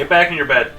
Get back in your bed.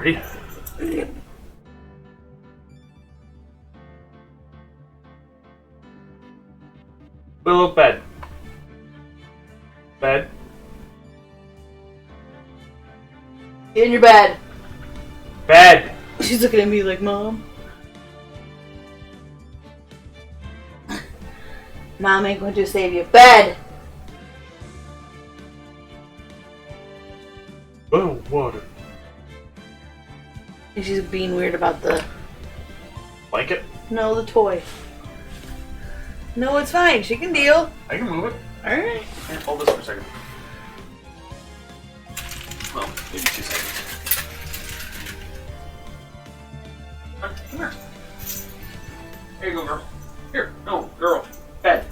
Ready? Willow, bed. Bed. Get in your bed. Bed. She's looking at me like, Mom. Mom ain't going to save you. Bed. Oh, water. And she's being weird about the... Blanket? No, the toy. No, it's fine. She can deal. I can move it. Alright. Here, hold this for a second. Well, maybe 2 seconds. Come here. Here you go, girl. Here. No, girl. Bed.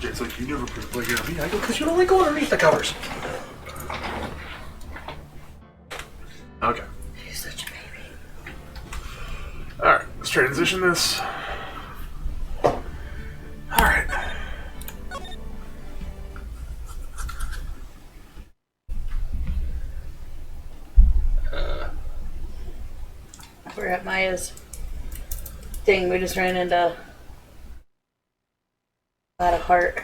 It's like, you never put a blanket on me. I go, because you don't like going underneath the covers. Okay. She's such a baby. Alright, let's transition this. Alright. We're at Maya's thing. We just ran into a lot of heart.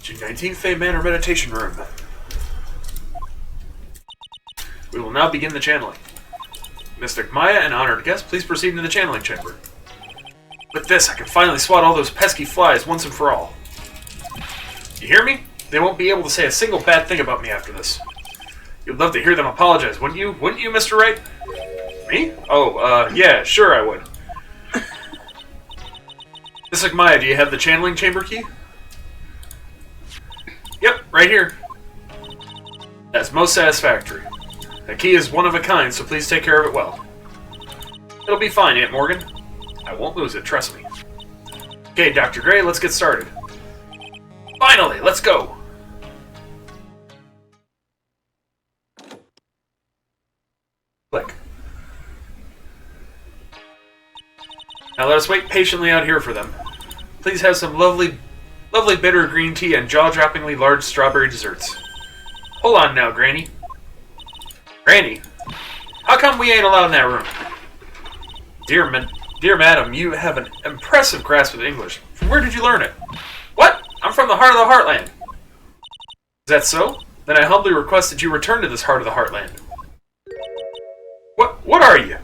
June 19th, Fey Manor Meditation Room. We will now begin the channeling. Mystic Maya and honored guests, please proceed into the channeling chamber. With this, I can finally swat all those pesky flies once and for all. You hear me? They won't be able to say a single bad thing about me after this. You'd love to hear them apologize, wouldn't you? Wouldn't you, Mr. Wright? Me? Oh, yeah, sure I would. Mystic Maya, do you have the channeling chamber key? Yep, right here. That's most satisfactory. The key is one of a kind, so please take care of it well. It'll be fine, Aunt Morgan. I won't lose it, trust me. Okay, Dr. Gray, let's get started. Finally, let's go! Click. Now let us wait patiently out here for them. Please have some lovely bitter green tea and jaw-droppingly large strawberry desserts. Hold on now, Granny. Granny? How come we ain't allowed in that room? Dear madam, you have an impressive grasp of English. From where did you learn it? What? I'm from the heart of the Heartland. Is that so? Then I humbly request that you return to this heart of the Heartland. What are you?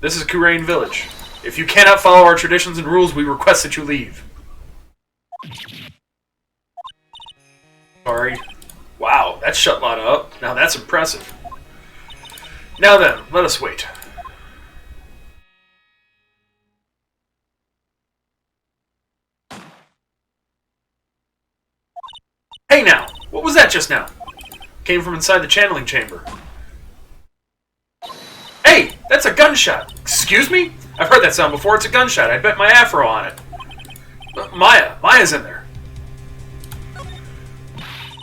This is Kurain Village. If you cannot follow our traditions and rules, we request that you leave. Sorry. Wow, that shut Lana up. Now that's impressive. Now then, let us wait. Hey now! What was that just now? Came from inside the channeling chamber. Hey! That's a gunshot! Excuse me? I've heard that sound before. It's a gunshot. I bet my afro on it. Maya's in there.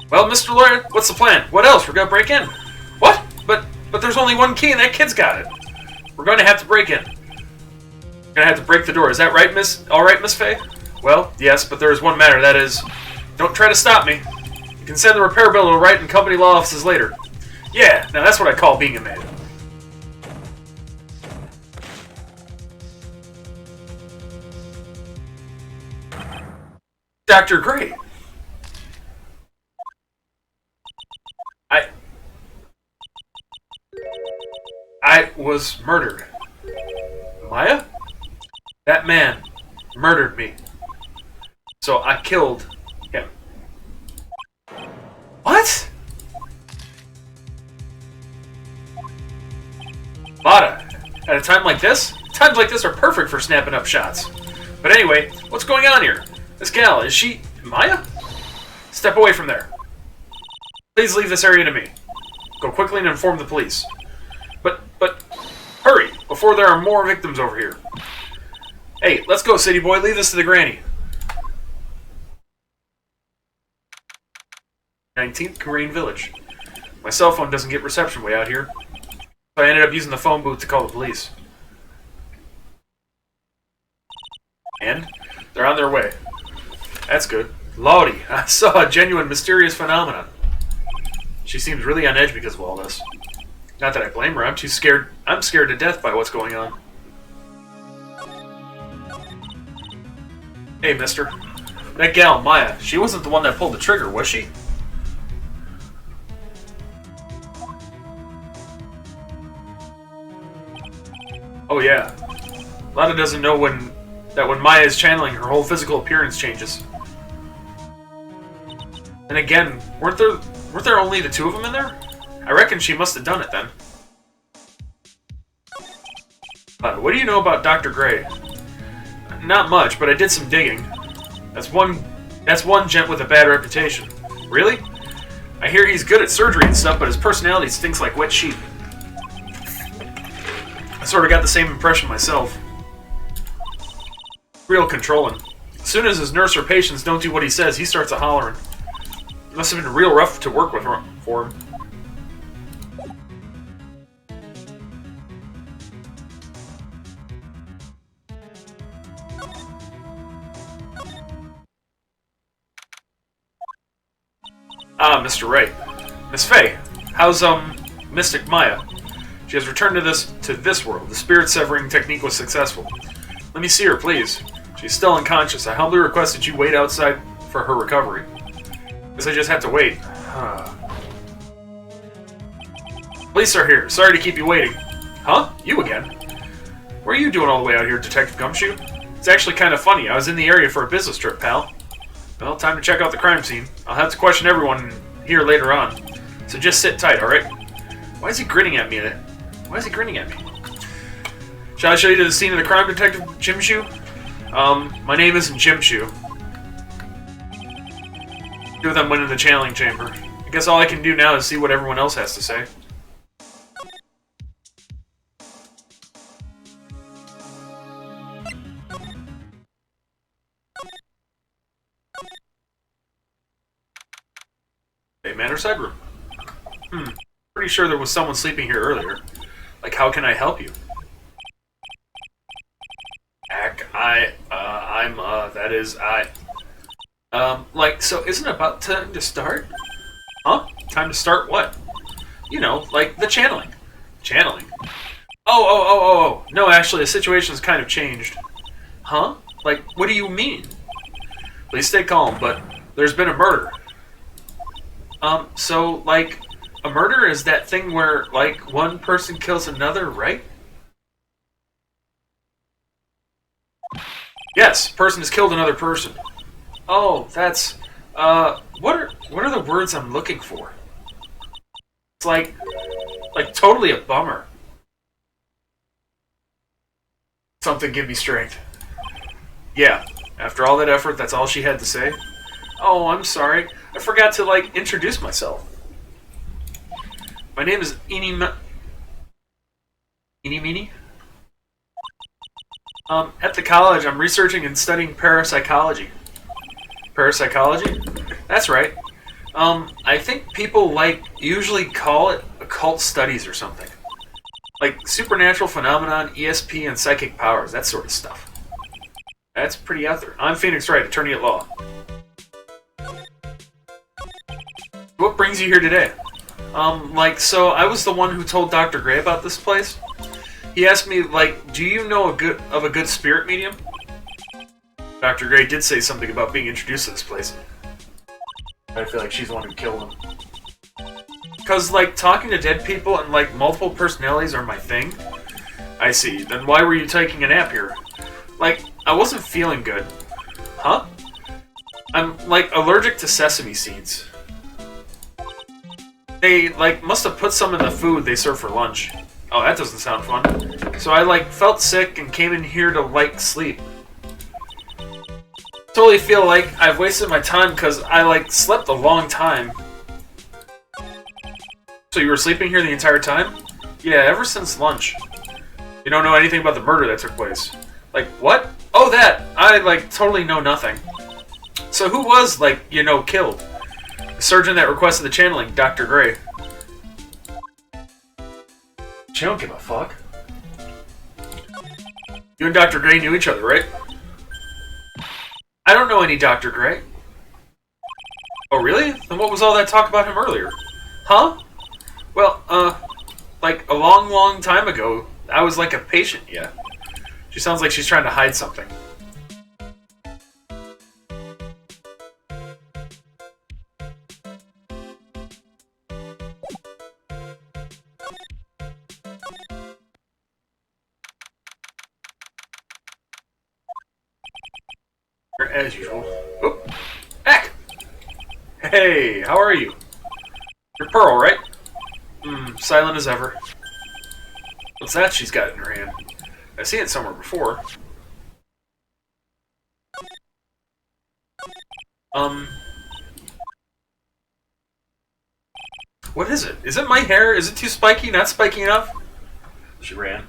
Well, Mr. Lawyer, what's the plan? What else? We're gonna break in. What? But there's only one key and that kid's got it. We're gonna have to break in. We're gonna have to break the door. Is that right, Miss? All right, Miss Faye? Well, yes, but there is one matter. That is, don't try to stop me. You can send the repair bill to Wright and Company law offices later. Yeah, now that's what I call being a man. Dr. Gray. was murdered. Maya? That man murdered me. So I killed him. What? Bada, at a time like this? Times like this are perfect for snapping up shots. But anyway, what's going on here? This gal, is she Maya? Step away from there. Please leave this area to me. Go quickly and inform the police. But, hurry, before there are more victims over here. Hey, let's go, city boy. Leave this to the granny. 19th Korean Village. My cell phone doesn't get reception way out here. So I ended up using the phone booth to call the police. And they're on their way. That's good. Lordy, I saw a genuine mysterious phenomenon. She seems really on edge because of all this. Not that I blame her, I'm too scared. I'm scared to death by what's going on. Hey, mister. That gal, Maya, she wasn't the one that pulled the trigger, was she? Oh yeah. Lana doesn't know when Maya is channeling, her whole physical appearance changes. And again, weren't there only the two of them in there? I reckon she must have done it then. What do you know about Dr. Gray? Not much, but I did some digging. That's one gent with a bad reputation. Really? I hear he's good at surgery and stuff, but his personality stinks like wet sheep. I sort of got the same impression myself. Real controlling. As soon as his nurse or patients don't do what he says, he starts a-hollering. It must have been real rough to work with for him. Ah, Mr. Wright. Miss Faye, how's, Mystic Maya? She has returned to this world. The spirit-severing technique was successful. Let me see her, please. She's still unconscious. I humbly request that you wait outside for her recovery. Guess I just have to wait. Police are here. Sorry to keep you waiting. Huh? You again? What are you doing all the way out here, Detective Gumshoe? It's actually kind of funny. I was in the area for a business trip, pal. Well, time to check out the crime scene. I'll have to question everyone here later on. So just sit tight, alright? Why is he grinning at me? Why is he grinning at me? Shall I show you to the scene of the crime, Detective Jimshoe? My name isn't Jimshoe. Two of them went in the channeling chamber. I guess all I can do now is see what everyone else has to say. Hey, man or side room? Pretty sure there was someone sleeping here earlier. Like, how can I help you? So isn't it about time to start? Huh? Time to start what? You know, like the channeling. Channeling? Oh. No, actually, the situation's kind of changed. Huh? Like, what do you mean? Please stay calm, but there's been a murder. So, like, a murder is that thing where, like, one person kills another, right? Yes, person has killed another person. Oh, that's, what are the words I'm looking for? It's like totally a bummer. Something give me strength. Yeah, after all that effort, that's all she had to say? Oh, I'm sorry. I forgot to, like, introduce myself. My name is Inimini? At the college, I'm researching and studying parapsychology. Parapsychology? That's right. I think people, like, usually call it occult studies or something. Like, supernatural phenomenon, ESP, and psychic powers, that sort of stuff. That's pretty out there. I'm Phoenix Wright, attorney at law. What brings you here today? So I was the one who told Dr. Gray about this place. He asked me, like, do you know of a good spirit medium? Dr. Gray did say something about being introduced to this place. I feel like she's the one who killed him. Because, like, talking to dead people and, like, multiple personalities are my thing. I see. Then why were you taking a nap here? Like, I wasn't feeling good. Huh? I'm, like, allergic to sesame seeds. They, like, must have put some in the food they serve for lunch. Oh, that doesn't sound fun. So I, like, felt sick and came in here to, like, sleep. Totally feel like I've wasted my time because I, like, slept a long time. So you were sleeping here the entire time? Yeah, ever since lunch. You don't know anything about the murder that took place. Like, what? Oh, that! I, like, totally know nothing. So who was, like, you know, killed? The surgeon that requested the channeling, Dr. Gray. She don't give a fuck. You and Dr. Gray knew each other, right? I don't know any Dr. Gray. Oh, really? Then what was all that talk about him earlier? Huh? Well, like, a long, long time ago, I was like a patient, yeah. She sounds like she's trying to hide something. As usual. Oop! Heck! Hey, how are you? You're Pearl, right? Silent as ever. What's that she's got in her hand? I've seen it somewhere before. What is it? Is it my hair? Is it too spiky? Not spiky enough? She ran.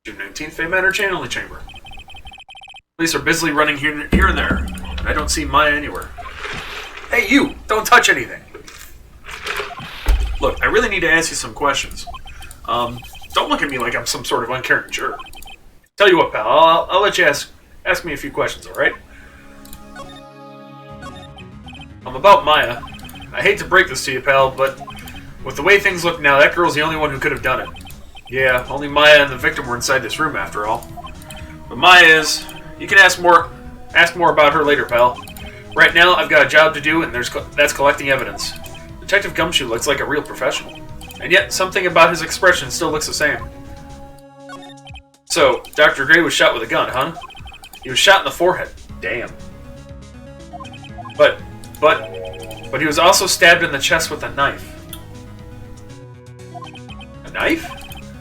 June 19th, Fate Manor Channeling Chamber. Police are busily running here and there, and I don't see Maya anywhere. Hey, you! Don't touch anything! Look, I really need to ask you some questions. Don't look at me like I'm some sort of uncaring jerk. Tell you what, pal, I'll let you ask me a few questions, alright? About Maya. I hate to break this to you, pal, but with the way things look now, that girl's the only one who could have done it. Yeah, only Maya and the victim were inside this room, after all. But Maya is... You can ask more about her later, pal. Right now, I've got a job to do, and that's collecting evidence. Detective Gumshoe looks like a real professional. And yet, something about his expression still looks the same. So, Dr. Gray was shot with a gun, huh? He was shot in the forehead. Damn. But he was also stabbed in the chest with a knife. A knife?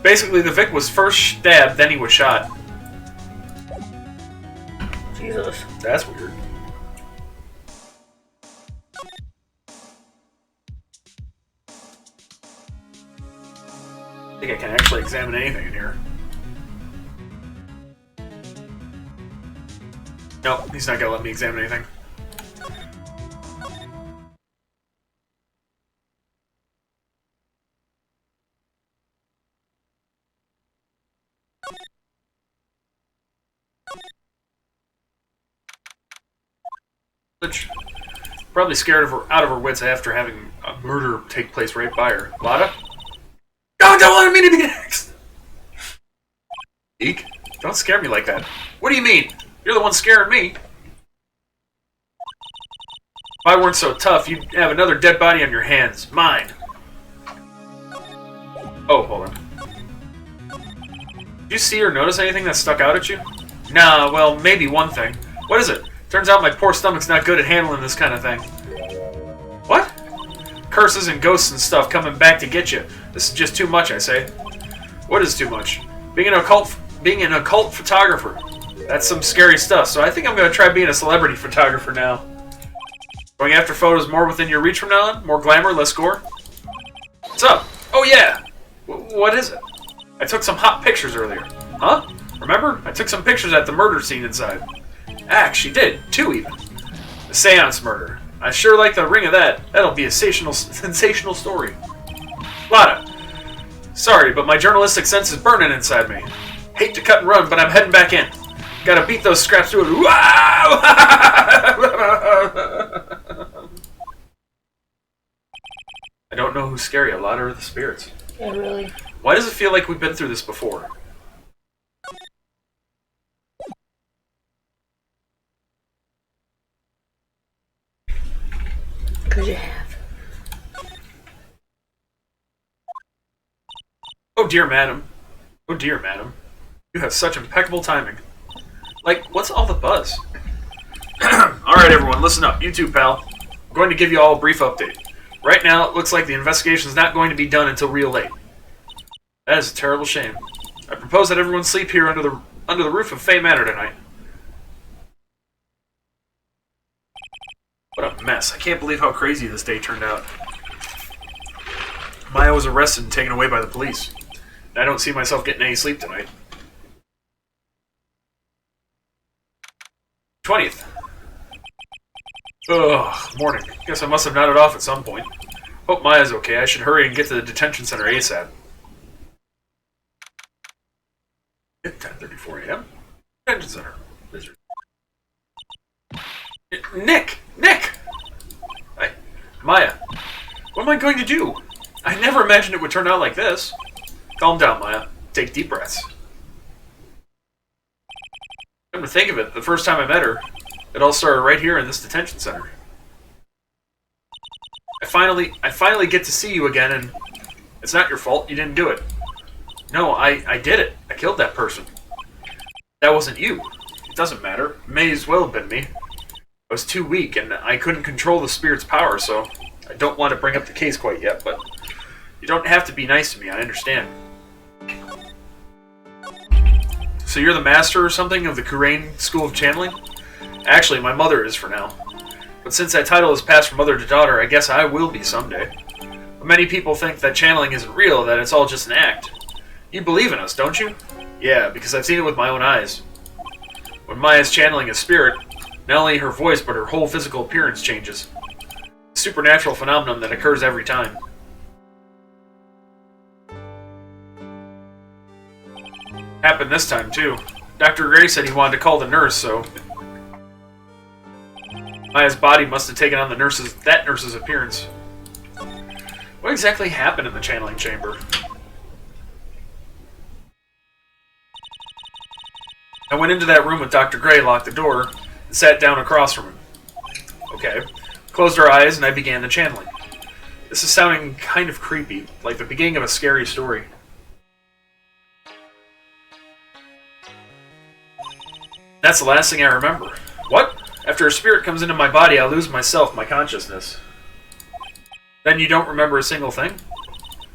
Basically, the Vic was first stabbed, then he was shot. Jesus. That's weird. I think I can actually examine anything in here. Nope, he's not gonna let me examine anything. Probably scared of her out of her wits after having a murder take place right by her. Lada? No, don't want me to be next! Eek, don't scare me like that. What do you mean? You're the one scaring me. If I weren't so tough, you'd have another dead body on your hands. Mine. Oh, hold on. Did you see or notice anything that stuck out at you? Nah, well, maybe one thing. What is it? Turns out my poor stomach's not good at handling this kind of thing. What? Curses and ghosts and stuff coming back to get you. This is just too much, I say. What is too much? Being an occult photographer. That's some scary stuff, so I think I'm going to try being a celebrity photographer now. Going after photos more within your reach from now on? More glamour, less gore? What's up? Oh yeah! What is it? I took some hot pictures earlier. Huh? Remember? I took some pictures at the murder scene inside. She did. 2 even. The seance murder. I sure like the ring of that. That'll be a sensational story. Lada. Sorry, but my journalistic sense is burning inside me. Hate to cut and run, but I'm heading back in. Gotta beat those scraps through it. I don't know who's scary, Lada or the spirits. Yeah, really. Why does it feel like we've been through this before? 'Cause you have. Oh dear, madam. Oh dear, madam. You have such impeccable timing. Like, what's all the buzz? Alright, everyone, listen up. You too, pal. I'm going to give you all a brief update. Right now, it looks like the investigation is not going to be done until real late. That is a terrible shame. I propose that everyone sleep here under the roof of Fay Manor tonight. What a mess. I can't believe how crazy this day turned out. Maya was arrested and taken away by the police. And I don't see myself getting any sleep tonight. 20th. Ugh, morning. Guess I must have nodded off at some point. Hope Maya's okay. I should hurry and get to the detention center ASAP. At 10:34 a.m. Detention center. Lizard. Nick! Nick! Maya, what am I going to do? I never imagined it would turn out like this. Calm down, Maya. Take deep breaths. Come to think of it, the first time I met her, it all started right here in this detention center. I finally get to see you again, and it's not your fault. You didn't do it. No, I did it. I killed that person. That wasn't you. It doesn't matter. It may as well have been me. I was too weak, and I couldn't control the spirit's power, so I don't want to bring up the case quite yet, but you don't have to be nice to me, I understand. So you're the master or something of the Kurain School of Channeling? Actually, my mother is for now. But since that title has passed from mother to daughter, I guess I will be someday. But many people think that channeling isn't real, that it's all just an act. You believe in us, don't you? Yeah, because I've seen it with my own eyes. When Maya's channeling a spirit, not only her voice, but her whole physical appearance changes. A supernatural phenomenon that occurs every time. Happened this time, too. Dr. Gray said he wanted to call the nurse, so Maya's body must have taken on that nurse's appearance. What exactly happened in the channeling chamber? I went into that room with Dr. Gray, locked the door, and sat down across from him. Okay. Closed our eyes, and I began the channeling. This is sounding kind of creepy, like the beginning of a scary story. That's the last thing I remember. What? After a spirit comes into my body, I lose myself, my consciousness. Then you don't remember a single thing?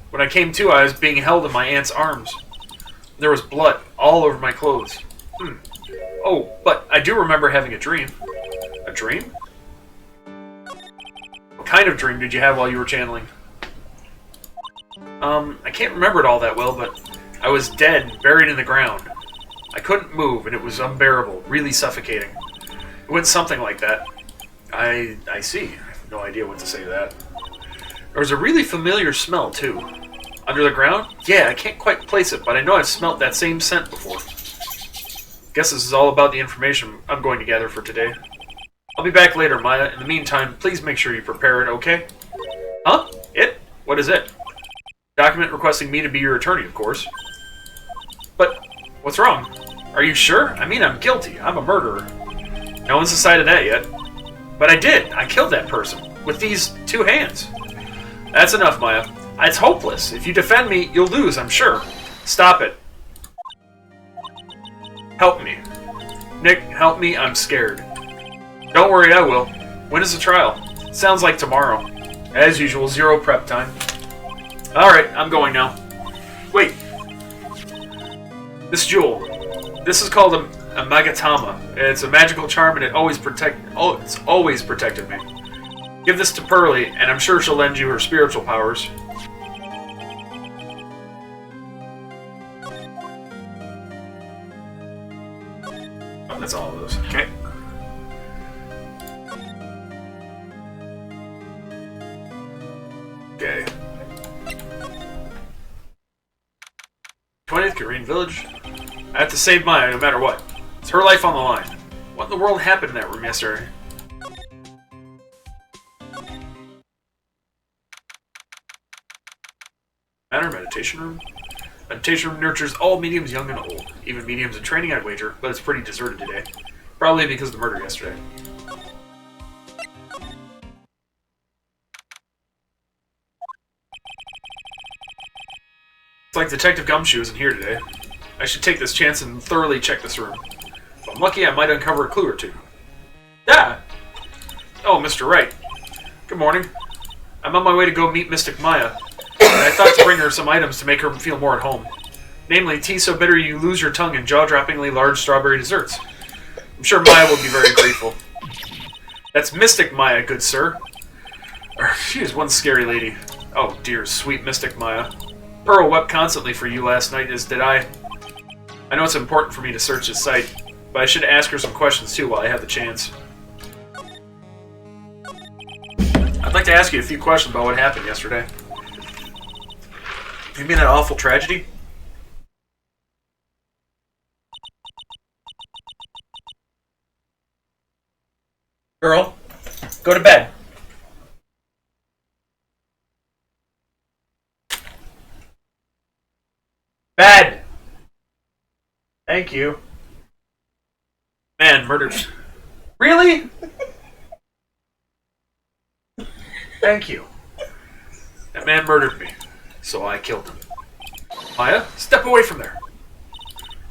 When I came to, I was being held in my aunt's arms. There was blood all over my clothes. Oh, but I do remember having a dream. A dream? What kind of dream did you have while you were channeling? I can't remember it all that well, but I was dead, buried in the ground. I couldn't move, and it was unbearable, really suffocating. It went something like that. I see. I have no idea what to say to that. There was a really familiar smell, too. Under the ground? Yeah, I can't quite place it, but I know I've smelt that same scent before. Guess this is all about the information I'm going to gather for today. I'll be back later, Maya. In the meantime, please make sure you prepare it, okay? Huh? It? What is it? Document requesting me to be your attorney, of course. But, what's wrong? Are you sure? I mean, I'm guilty. I'm a murderer. No one's decided that yet. But I did. I killed that person. With these two hands. That's enough, Maya. It's hopeless. If you defend me, you'll lose, I'm sure. Stop it. Help me. Nick, help me. I'm scared. Don't worry, I will. When is the trial? Sounds like tomorrow. As usual, zero prep time. Alright, I'm going now. Wait. This jewel. This is called a Magatama. It's a magical charm and it's always protected me. Give this to Pearly, and I'm sure she'll lend you her spiritual powers. Oh, that's all of those. Okay. Okay. 20th Korean Village. I have to save Maya no matter what. It's her life on the line. What in the world happened in that room yesterday? Manor meditation room? Meditation room nurtures all mediums young and old. Even mediums in training, I'd wager, but it's pretty deserted today. Probably because of the murder yesterday. It's like Detective Gumshoe isn't here today. I should take this chance and thoroughly check this room. If I'm lucky, I might uncover a clue or two. Yeah! Oh, Mr. Wright. Good morning. I'm on my way to go meet Mystic Maya, and I thought to bring her some items to make her feel more at home. Namely, tea so bitter you lose your tongue and jaw-droppingly large strawberry desserts. I'm sure Maya will be very grateful. That's Mystic Maya, good sir. She is one scary lady. Oh dear, sweet Mystic Maya. Pearl wept constantly for you last night, as did I. I know it's important for me to search this site, but I should ask her some questions too while I have the chance. I'd like to ask you a few questions about what happened yesterday. You mean that awful tragedy? Girl, go to bed. Bed! Thank you. Man murdered. Really? Thank you. That man murdered me, so I killed him. Maya, step away from there.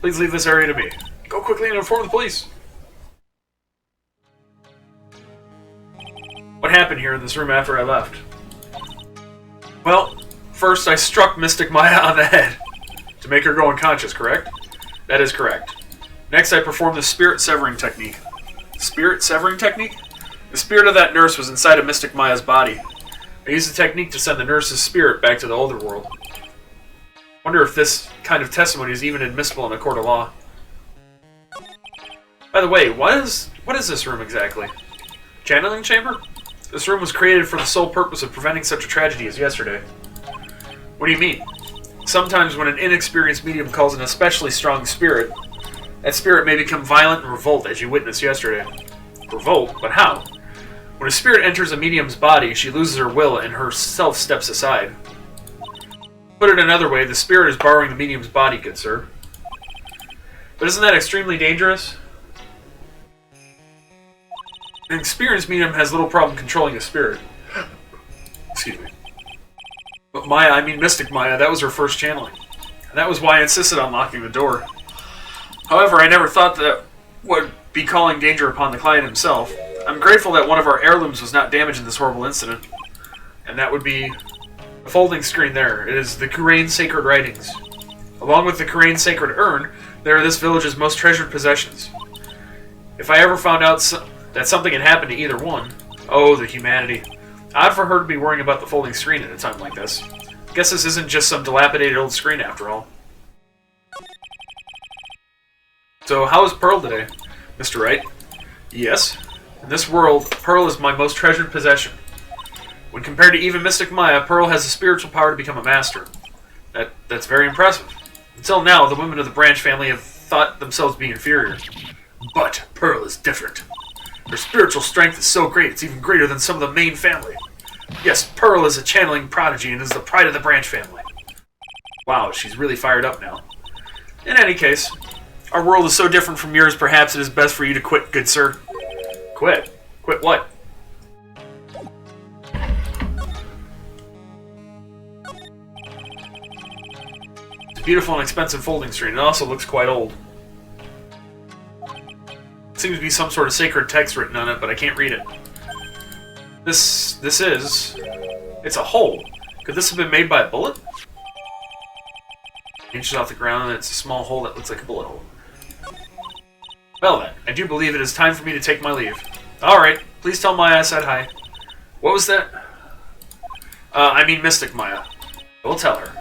Please leave this area to me. Go quickly and inform the police. What happened here in this room after I left? Well, first I struck Mystic Maya on the head to make her go unconscious, correct? That is correct. Next I performed the spirit severing technique. Spirit severing technique? The spirit of that nurse was inside of Mystic Maya's body. I used the technique to send the nurse's spirit back to the older world. Wonder if this kind of testimony is even admissible in a court of law. By the way, what is this room exactly? Channeling chamber? This room was created for the sole purpose of preventing such a tragedy as yesterday. What do you mean? Sometimes when an inexperienced medium calls an especially strong spirit, that spirit may become violent and revolt, as you witnessed yesterday. Revolt? But how? When a spirit enters a medium's body, she loses her will and her self steps aside. Put it another way, the spirit is borrowing the medium's body, good sir. But isn't that extremely dangerous? An experienced medium has little problem controlling a spirit. Excuse me. But Maya, I mean Mystic Maya, that was her first channeling. And that was why I insisted on locking the door. However, I never thought that would be calling danger upon the client himself. I'm grateful that one of our heirlooms was not damaged in this horrible incident. And that would be the folding screen there. It is the Kurain Sacred Writings. Along with the Kurain Sacred Urn, they are this village's most treasured possessions. If I ever found out that something had happened to either one, oh, the humanity. Odd for her to be worrying about the folding screen at a time like this. Guess this isn't just some dilapidated old screen after all. So, how is Pearl today, Mr. Wright? Yes. In this world, Pearl is my most treasured possession. When compared to even Mystic Maya, Pearl has the spiritual power to become a master. That's very impressive. Until now, the women of the Branch family have thought themselves being inferior. But Pearl is different. Her spiritual strength is so great, it's even greater than some of the main family. Yes, Pearl is a channeling prodigy and is the pride of the Branch family. Wow, she's really fired up now. In any case, our world is so different from yours, perhaps it is best for you to quit, good sir. Quit? Quit what? It's a beautiful and expensive folding screen. It also looks quite old. Seems to be some sort of sacred text written on it, but I can't read it. This is... It's a hole. Could this have been made by a bullet? Inches off the ground, and it's a small hole that looks like a bullet hole. Well then, I do believe it is time for me to take my leave. Alright, please tell Maya I said hi. What was that? I mean Mystic Maya. We'll tell her.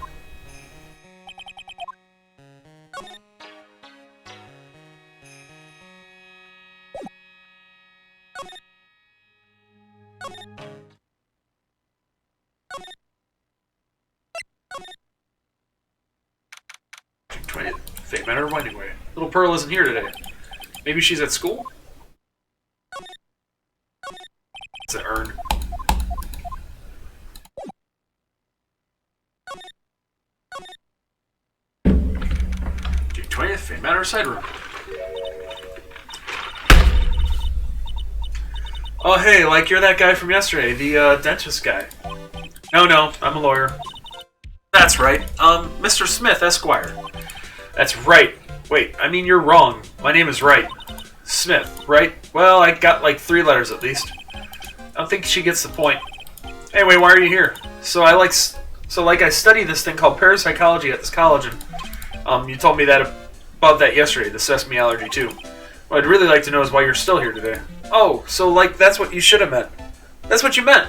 Fake matter winding way. Little Pearl isn't here today. Maybe she's at school? It's an urn. June 20th, Fake Matter side room. Oh hey, like you're that guy from yesterday, the dentist guy. No, I'm a lawyer. That's right. Mr. Smith, Esquire. That's right. Wait, I mean, you're wrong. My name is Wright. Smith, right? Well, I got like 3 letters at least. I don't think she gets the point. Anyway, why are you here? I study this thing called parapsychology at this college, and you told me that about that yesterday, the sesame allergy too. What I'd really like to know is why you're still here today. Oh, so like that's what you should have meant. That's what you meant.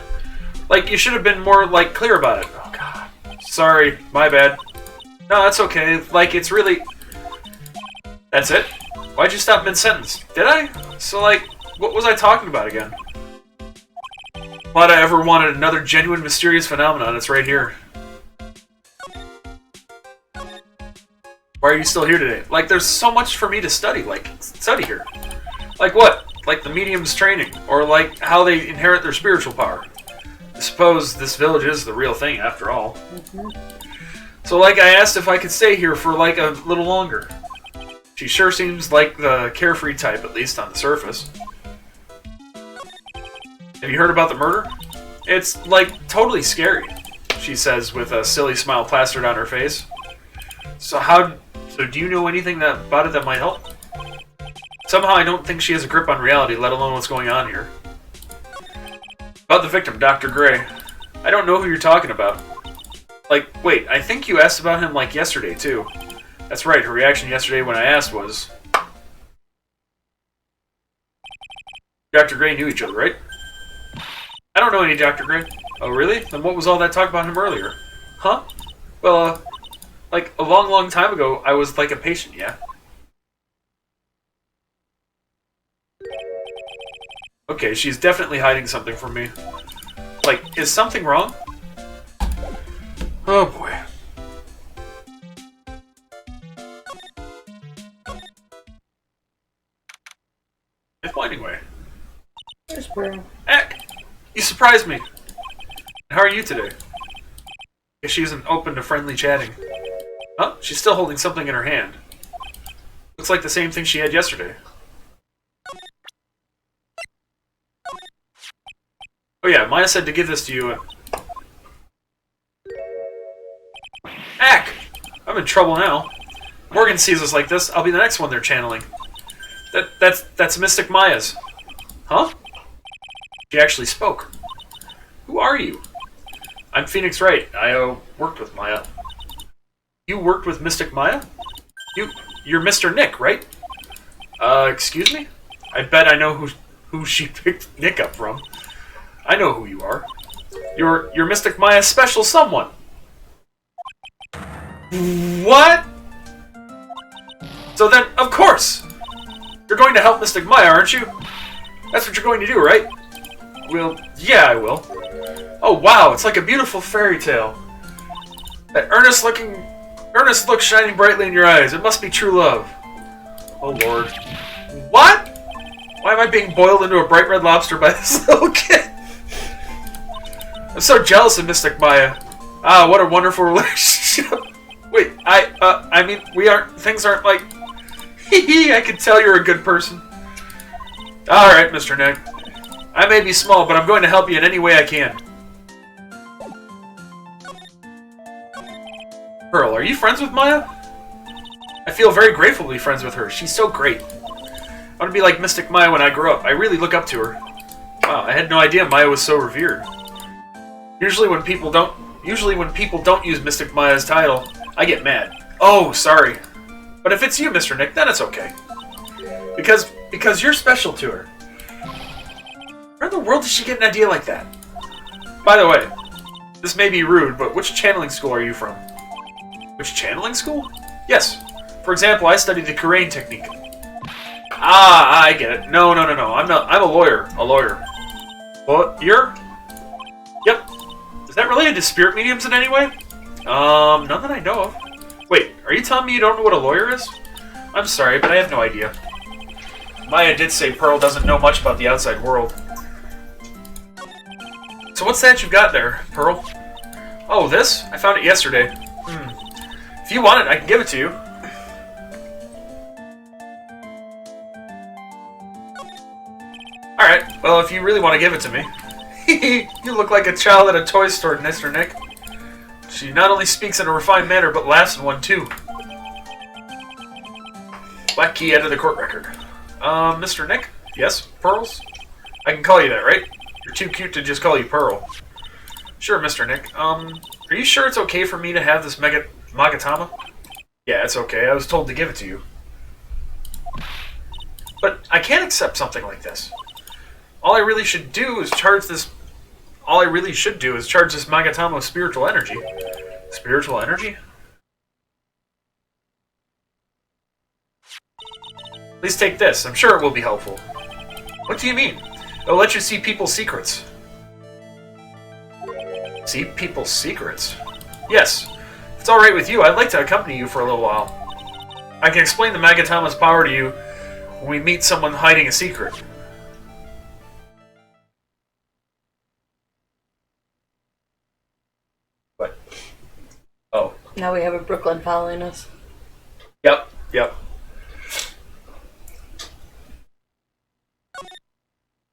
Like you should have been more like clear about it. Oh God, sorry, my bad. No, that's okay. Like it's really. That's it. Why'd you stop mid-sentence? Did I? So like, what was I talking about again? Glad I ever wanted another genuine mysterious phenomenon. It's right here. Why are you still here today? Like, there's so much for me to study. Like, study here. Like what? Like the medium's training, or like how they inherit their spiritual power. I suppose this village is the real thing, after all. So, like, I asked if I could stay here for like a little longer. She sure seems like the carefree type, at least on the surface. Have you heard about the murder? It's, like, totally scary, she says with a silly smile plastered on her face. So do you know anything about it that might help? Somehow I don't think she has a grip on reality, let alone what's going on here. About the victim, Dr. Gray. I don't know who you're talking about. Like, wait, I think you asked about him, like, yesterday, too. That's right, her reaction yesterday when I asked was... Dr. Gray knew each other, right? I don't know any Dr. Gray. Oh, really? Then what was all that talk about him earlier? Huh? Well, like, a long, long time ago, I was, like, a patient, yeah? Okay, she's definitely hiding something from me. Like, is something wrong? Oh, boy. It's pointing way. There's Pearl. Eck! You surprised me! How are you today? Guess she isn't open to friendly chatting. Huh? She's still holding something in her hand. Looks like the same thing she had yesterday. Oh yeah, Maya said to give this to you. Eck! I'm in trouble now. Morgan sees us like this, I'll be the next one they're channeling. That's Mystic Maya's. Huh? She actually spoke. Who are you? I'm Phoenix Wright. I worked with Maya. You worked with Mystic Maya? You're Mr. Nick, right? Excuse me? I bet I know who she picked Nick up from. I know who you are. You're Mystic Maya's special someone. What? So then, of course! You're going to help Mystic Maya, aren't you? That's what you're going to do, right? Well, yeah, I will. Oh, wow, it's like a beautiful fairy tale. That earnest look shining brightly in your eyes. It must be true love. Oh, Lord. What? Why am I being boiled into a bright red lobster by this little kid? I'm so jealous of Mystic Maya. Ah, what a wonderful relationship. Wait, I mean, things aren't like... Hee, I can tell you're a good person. Alright, Mr. Nick. I may be small, but I'm going to help you in any way I can. Pearl, are you friends with Maya? I feel very grateful to be friends with her. She's so great. I want to be like Mystic Maya when I grow up. I really look up to her. Wow, I had no idea Maya was so revered. Usually when people don't use Mystic Maya's title, I get mad. Oh, sorry. But if it's you, Mr. Nick, then it's okay. Because you're special to her. Where in the world did she get an idea like that? By the way, this may be rude, but which channeling school are you from? Which channeling school? Yes. For example, I studied the Kurain technique. Ah, I get it. No. I'm a lawyer. A lawyer. What? You're? Yep. Is that related to spirit mediums in any way? None that I know of. Wait, are you telling me you don't know what a lawyer is? I'm sorry, but I have no idea. Maya did say Pearl doesn't know much about the outside world. So what's that you've got there, Pearl? Oh, this? I found it yesterday. If you want it, I can give it to you. Alright, well, if you really want to give it to me. You look like a child at a toy store, Mr. Nick. She not only speaks in a refined manner, but laughs in one too. Black key added to the court record. Mr. Nick? Yes? Pearls? I can call you that, right? You're too cute to just call you Pearl. Sure, Mr. Nick. Are you sure it's okay for me to have this Magatama? Yeah, it's okay. I was told to give it to you. But I can't accept something like this. All I really should do is charge this Magatama with spiritual energy. Spiritual energy? Please take this. I'm sure it will be helpful. What do you mean? It'll let you see people's secrets. See people's secrets? Yes. If it's alright with you, I'd like to accompany you for a little while. I can explain the Magatama's power to you when we meet someone hiding a secret. What? Oh. Now we have a Brooklyn following us. Yep.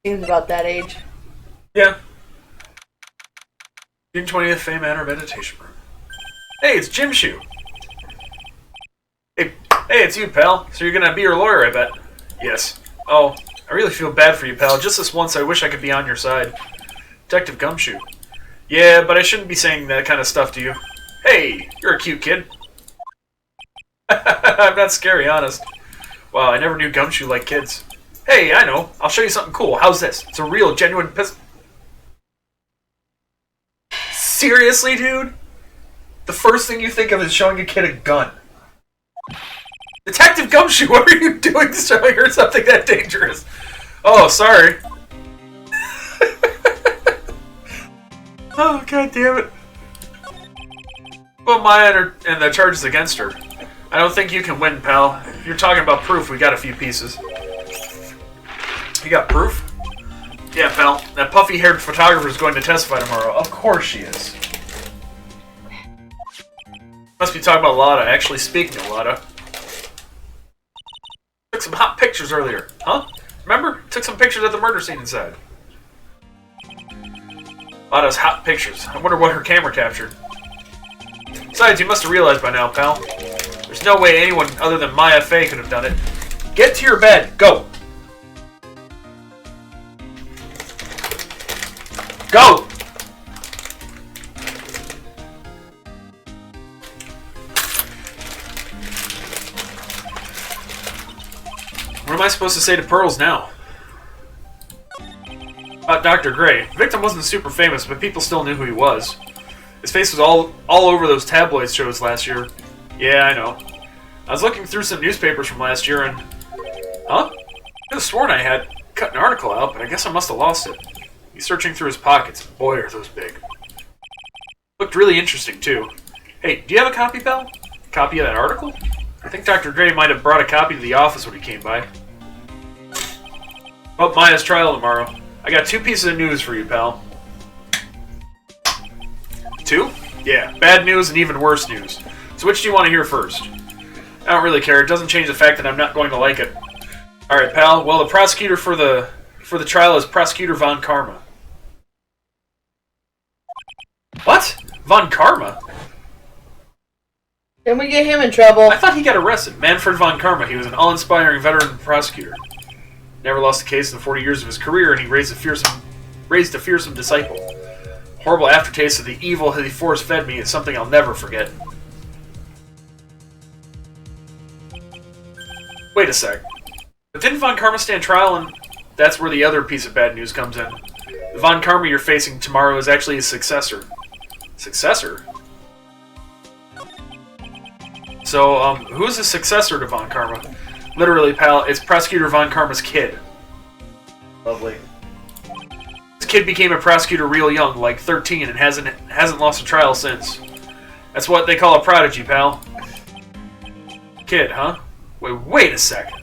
Seems about that age. Yeah. June 20th, Fame Manor Meditation Room. Hey, it's Jim Shoe. Hey, it's you, pal. So you're gonna be your lawyer, I bet. Yes. Oh, I really feel bad for you, pal. Just this once, I wish I could be on your side. Detective Gumshoe. Yeah, but I shouldn't be saying that kind of stuff to you. Hey, you're a cute kid. I'm not scary, honest. Wow, I never knew Gumshoe liked kids. Hey, I know. I'll show you something cool. How's this? It's a real, genuine pistol. Seriously, dude? The first thing you think of is showing a kid a gun. Detective Gumshoe, what are you doing showing her something that dangerous? Oh, sorry. Oh, god damn it. Well, Maya and the charges against her. I don't think you can win, pal. If you're talking about proof, we got a few pieces. You got proof? Yeah, pal. That puffy-haired photographer's going to testify tomorrow. Of course she is. Must be talking about Lada. Actually, speaking of Lada. Took some hot pictures earlier. Huh? Remember? Took some pictures of the murder scene inside. Lada's hot pictures. I wonder what her camera captured. Besides, you must have realized by now, pal. There's no way anyone other than Maya Fey could have done it. Get to your bed. Go! Go! What am I supposed to say to Pearls now? Dr. Gray. The victim wasn't super famous, but people still knew who he was. His face was all over those tabloid shows last year. Yeah, I know. I was looking through some newspapers from last year and... Huh? I could have sworn I had cut an article out, but I guess I must have lost it. He's searching through his pockets. Boy, are those big. Looked really interesting, too. Hey, do you have a copy, pal? Copy of that article? I think Dr. Gray might have brought a copy to the office when he came by. Well, Maya's trial tomorrow. I got 2 pieces of news for you, pal. 2? Yeah, bad news and even worse news. So which do you want to hear first? I don't really care. It doesn't change the fact that I'm not going to like it. Alright, pal. Well, the prosecutor for the trial is Prosecutor Von Karma. What? Von Karma? Didn't we get him in trouble? I thought he got arrested. Manfred Von Karma. He was an all-inspiring veteran prosecutor. Never lost a case in the 40 years of his career, and he raised a fearsome disciple. Horrible aftertaste of the evil he force-fed me is something I'll never forget. Wait a sec. But didn't Von Karma stand trial, and that's where the other piece of bad news comes in. The Von Karma you're facing tomorrow is actually his successor. Successor? So, who's the successor to Von Karma? Literally, pal, it's Prosecutor Von Karma's kid. Lovely. This kid became a prosecutor real young, like 13, and hasn't lost a trial since. That's what they call a prodigy, pal. Kid, huh? Wait a second.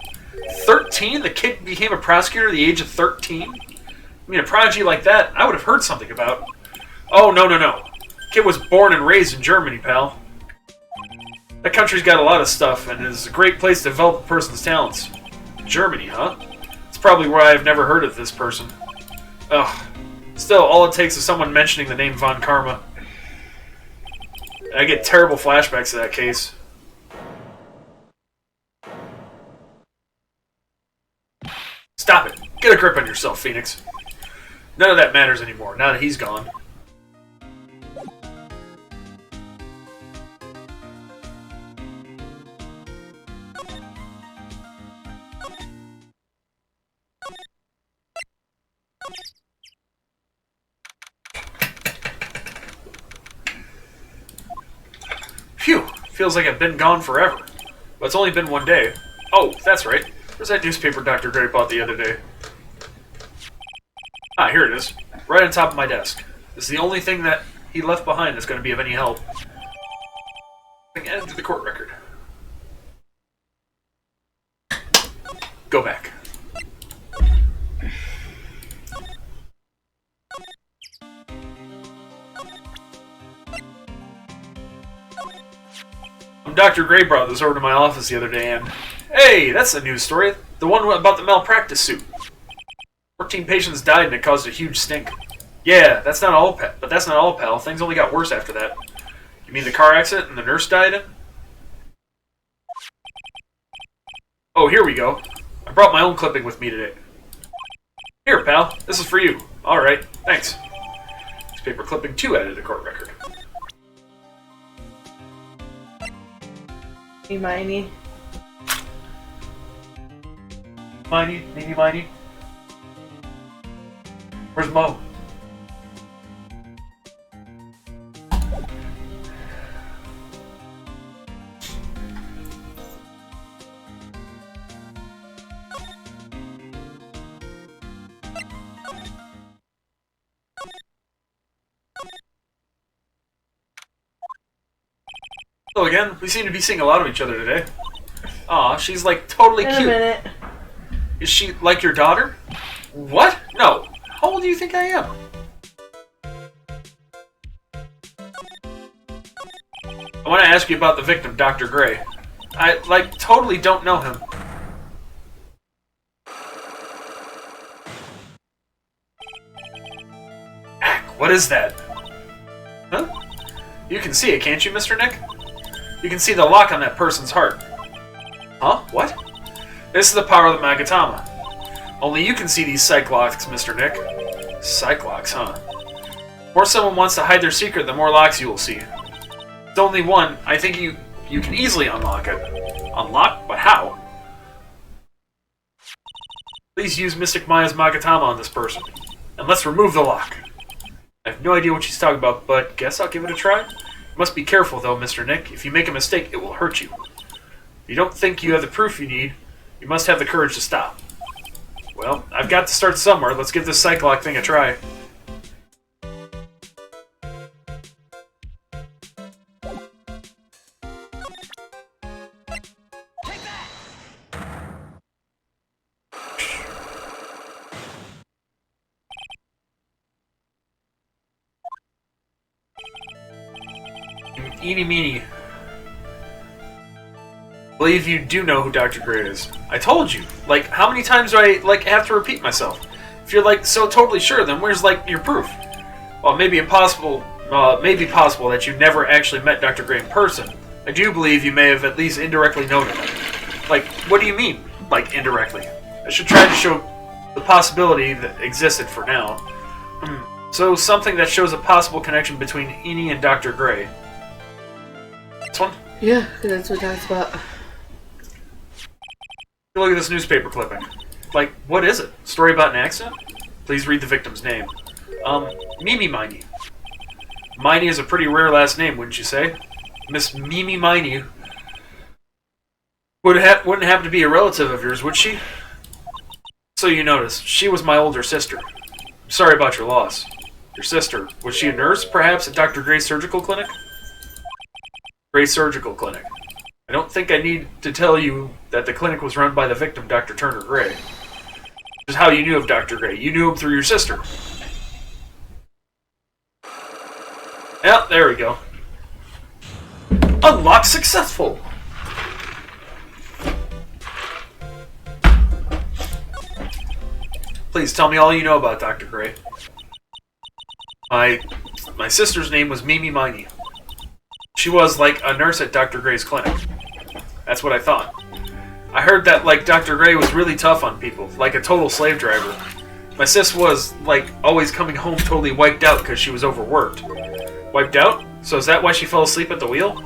13? The kid became a prosecutor at the age of 13? I mean, a prodigy like that, I would have heard something about. Oh, no. Kid was born and raised in Germany, pal. That country's got a lot of stuff, and is a great place to develop a person's talents. Germany, huh? It's probably why I've never heard of this person. Ugh. Still, all it takes is someone mentioning the name Von Karma. I get terrible flashbacks to that case. Stop it. Get a grip on yourself, Phoenix. None of that matters anymore, now that he's gone. Phew, feels like I've been gone forever. But it's only been one day. Oh, that's right. Where's that newspaper Dr. Gray bought the other day? Ah, here it is. Right on top of my desk. This is the only thing that he left behind that's going to be of any help. Added to the court record. Go back. Dr. Gray brought this over to my office the other day, and hey, that's a news story. The one about the malpractice suit. 14 patients died, and it caused a huge stink. Yeah, that's not all, but that's not all, pal. Things only got worse after that. You mean the car accident and the nurse died in? Oh, here we go. I brought my own clipping with me today. Here, pal. This is for you. All right, thanks. Newspaper clipping 2 added to the court record. Miney. Miney, Miney, Miney. Where's Mo? Hello again. We seem to be seeing a lot of each other today. Aw, she's like totally cute. In a minute. Is she like your daughter? What? No. How old do you think I am? I want to ask you about the victim, Dr. Gray. I, like, totally don't know him. Ack, what is that? Huh? You can see it, can't you, Mr. Nick? You can see the lock on that person's heart. Huh? What? This is the power of the Magatama. Only you can see these psych locks, Mr. Nick. Psych locks, huh? The more someone wants to hide their secret, the more locks you will see. It's only one. I think you can easily unlock it. Unlock? But how? Please use Mystic Maya's Magatama on this person. And let's remove the lock. I have no idea what she's talking about, but guess I'll give it a try. You must be careful, though, Mr. Nick. If you make a mistake, it will hurt you. If you don't think you have the proof you need, you must have the courage to stop. Well, I've got to start somewhere. Let's give this psych lock thing a try. Eeny meeny. Believe you do know who Dr. Gray is. I told you. Like, how many times do I, like, have to repeat myself? If you're, like, so totally sure, then where's, like, your proof? Well, it may be possible that you never actually met Dr. Gray in person. I do believe you may have at least indirectly known him. Like, what do you mean, like, indirectly? I should try to show the possibility that existed for now. So, something that shows a possible connection between Eni and Dr. Gray. This one? Yeah, that's what that's about. Look at this newspaper clipping. Like, what is it? Story about an accident? Please read the victim's name. Mimi Miney. Miney is a pretty rare last name, wouldn't you say? Miss Mimi Miney wouldn't happen to be a relative of yours, would she? So you notice, she was my older sister. I'm sorry about your loss. Your sister, was she a nurse, perhaps, at Dr. Gray's surgical clinic? Gray Surgical Clinic. I don't think I need to tell you that the clinic was run by the victim, Dr. Turner Gray. This is how you knew of Dr. Gray. You knew him through your sister. Yep, there we go. Unlock successful! Please tell me all you know about Dr. Gray. My sister's name was Mimi Miney. She was like a nurse at Dr. Gray's clinic. That's what I thought. I heard that like Dr. Gray was really tough on people, like a total slave driver. My sis was like always coming home totally wiped out because she was overworked. Wiped out? So is that why she fell asleep at the wheel?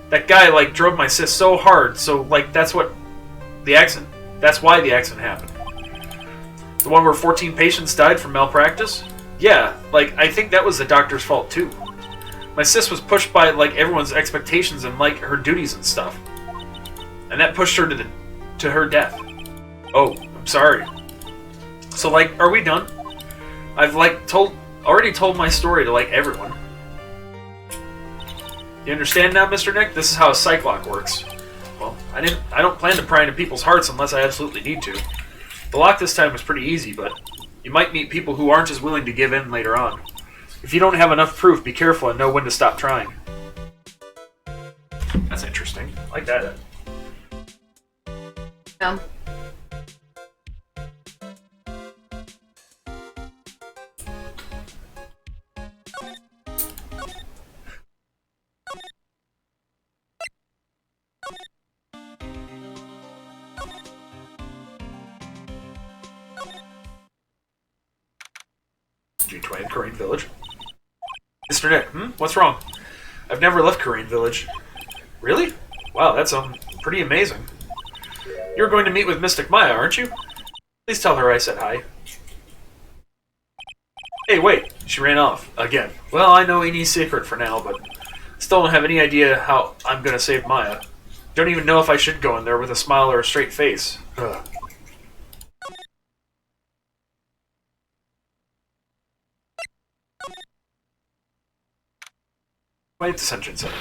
That guy like drove my sis so hard, so like that's why the accident happened. The one where 14 patients died from malpractice? Yeah, like I think that was the doctor's fault too. My sis was pushed by like everyone's expectations and like her duties and stuff. And that pushed her to her death. Oh, I'm sorry. So like, are we done? I've like already told my story to like everyone. You understand now, Mr. Nick? This is how a psych lock works. Well, I don't plan to pry into people's hearts unless I absolutely need to. The lock this time was pretty easy, but you might meet people who aren't as willing to give in later on. If you don't have enough proof, be careful and know when to stop trying. That's interesting. I like that. G20 Korean Village. Mr. Nick, what's wrong? I've never left Korean Village. Really? Wow, that's pretty amazing. You're going to meet with Mystic Maya, aren't you? Please tell her I said hi. Hey, wait. She ran off. Again. Well, I know Inie's secret for now, but still don't have any idea how I'm going to save Maya. Don't even know if I should go in there with a smile or a straight face. Ugh. Quiet Detention Center.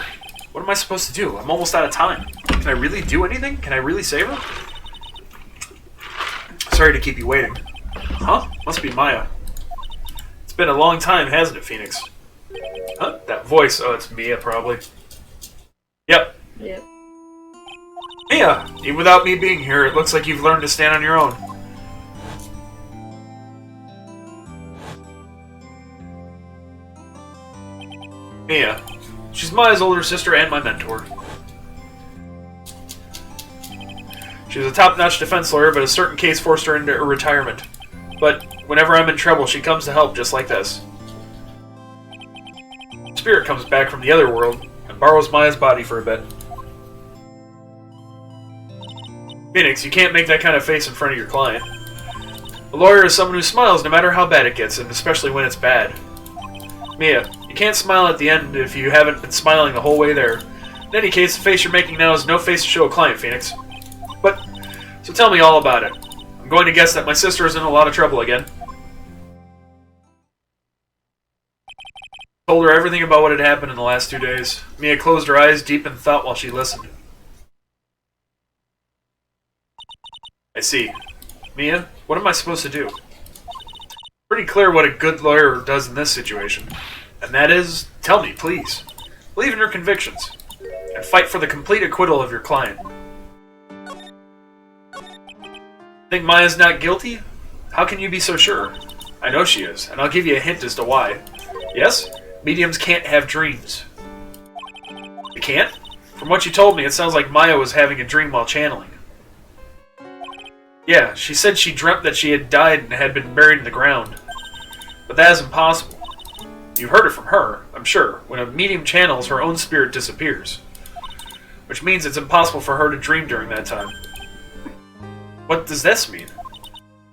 What am I supposed to do? I'm almost out of time. Can I really do anything? Can I really save her? Sorry to keep you waiting. Huh? Must be Maya. It's been a long time, hasn't it, Phoenix? Huh? That voice. Oh, it's Mia, probably. Yep. Yep. Mia! Even without me being here, it looks like you've learned to stand on your own. Mia. She's Maya's older sister and my mentor. She was a top-notch defense lawyer, but a certain case forced her into retirement. But whenever I'm in trouble, she comes to help just like this. Spirit comes back from the other world and borrows Maya's body for a bit. Phoenix, you can't make that kind of face in front of your client. A lawyer is someone who smiles no matter how bad it gets, and especially when it's bad. Mia, you can't smile at the end if you haven't been smiling the whole way there. In any case, the face you're making now is no face to show a client, Phoenix. But, so tell me all about it. I'm going to guess that my sister is in a lot of trouble again. Told her everything about what had happened in the last 2 days. Mia closed her eyes deep in thought while she listened. I see. Mia, what am I supposed to do? Pretty clear what a good lawyer does in this situation. And that is, tell me, please. Believe in your convictions. And fight for the complete acquittal of your client. Think Maya's not guilty? How can you be so sure? I know she is, and I'll give you a hint as to why. Yes? Mediums can't have dreams. They can't? From what you told me, it sounds like Maya was having a dream while channeling. Yeah, she said she dreamt that she had died and had been buried in the ground. But that is impossible. You heard it from her, I'm sure. When a medium channels, her own spirit disappears. Which means it's impossible for her to dream during that time. What does this mean?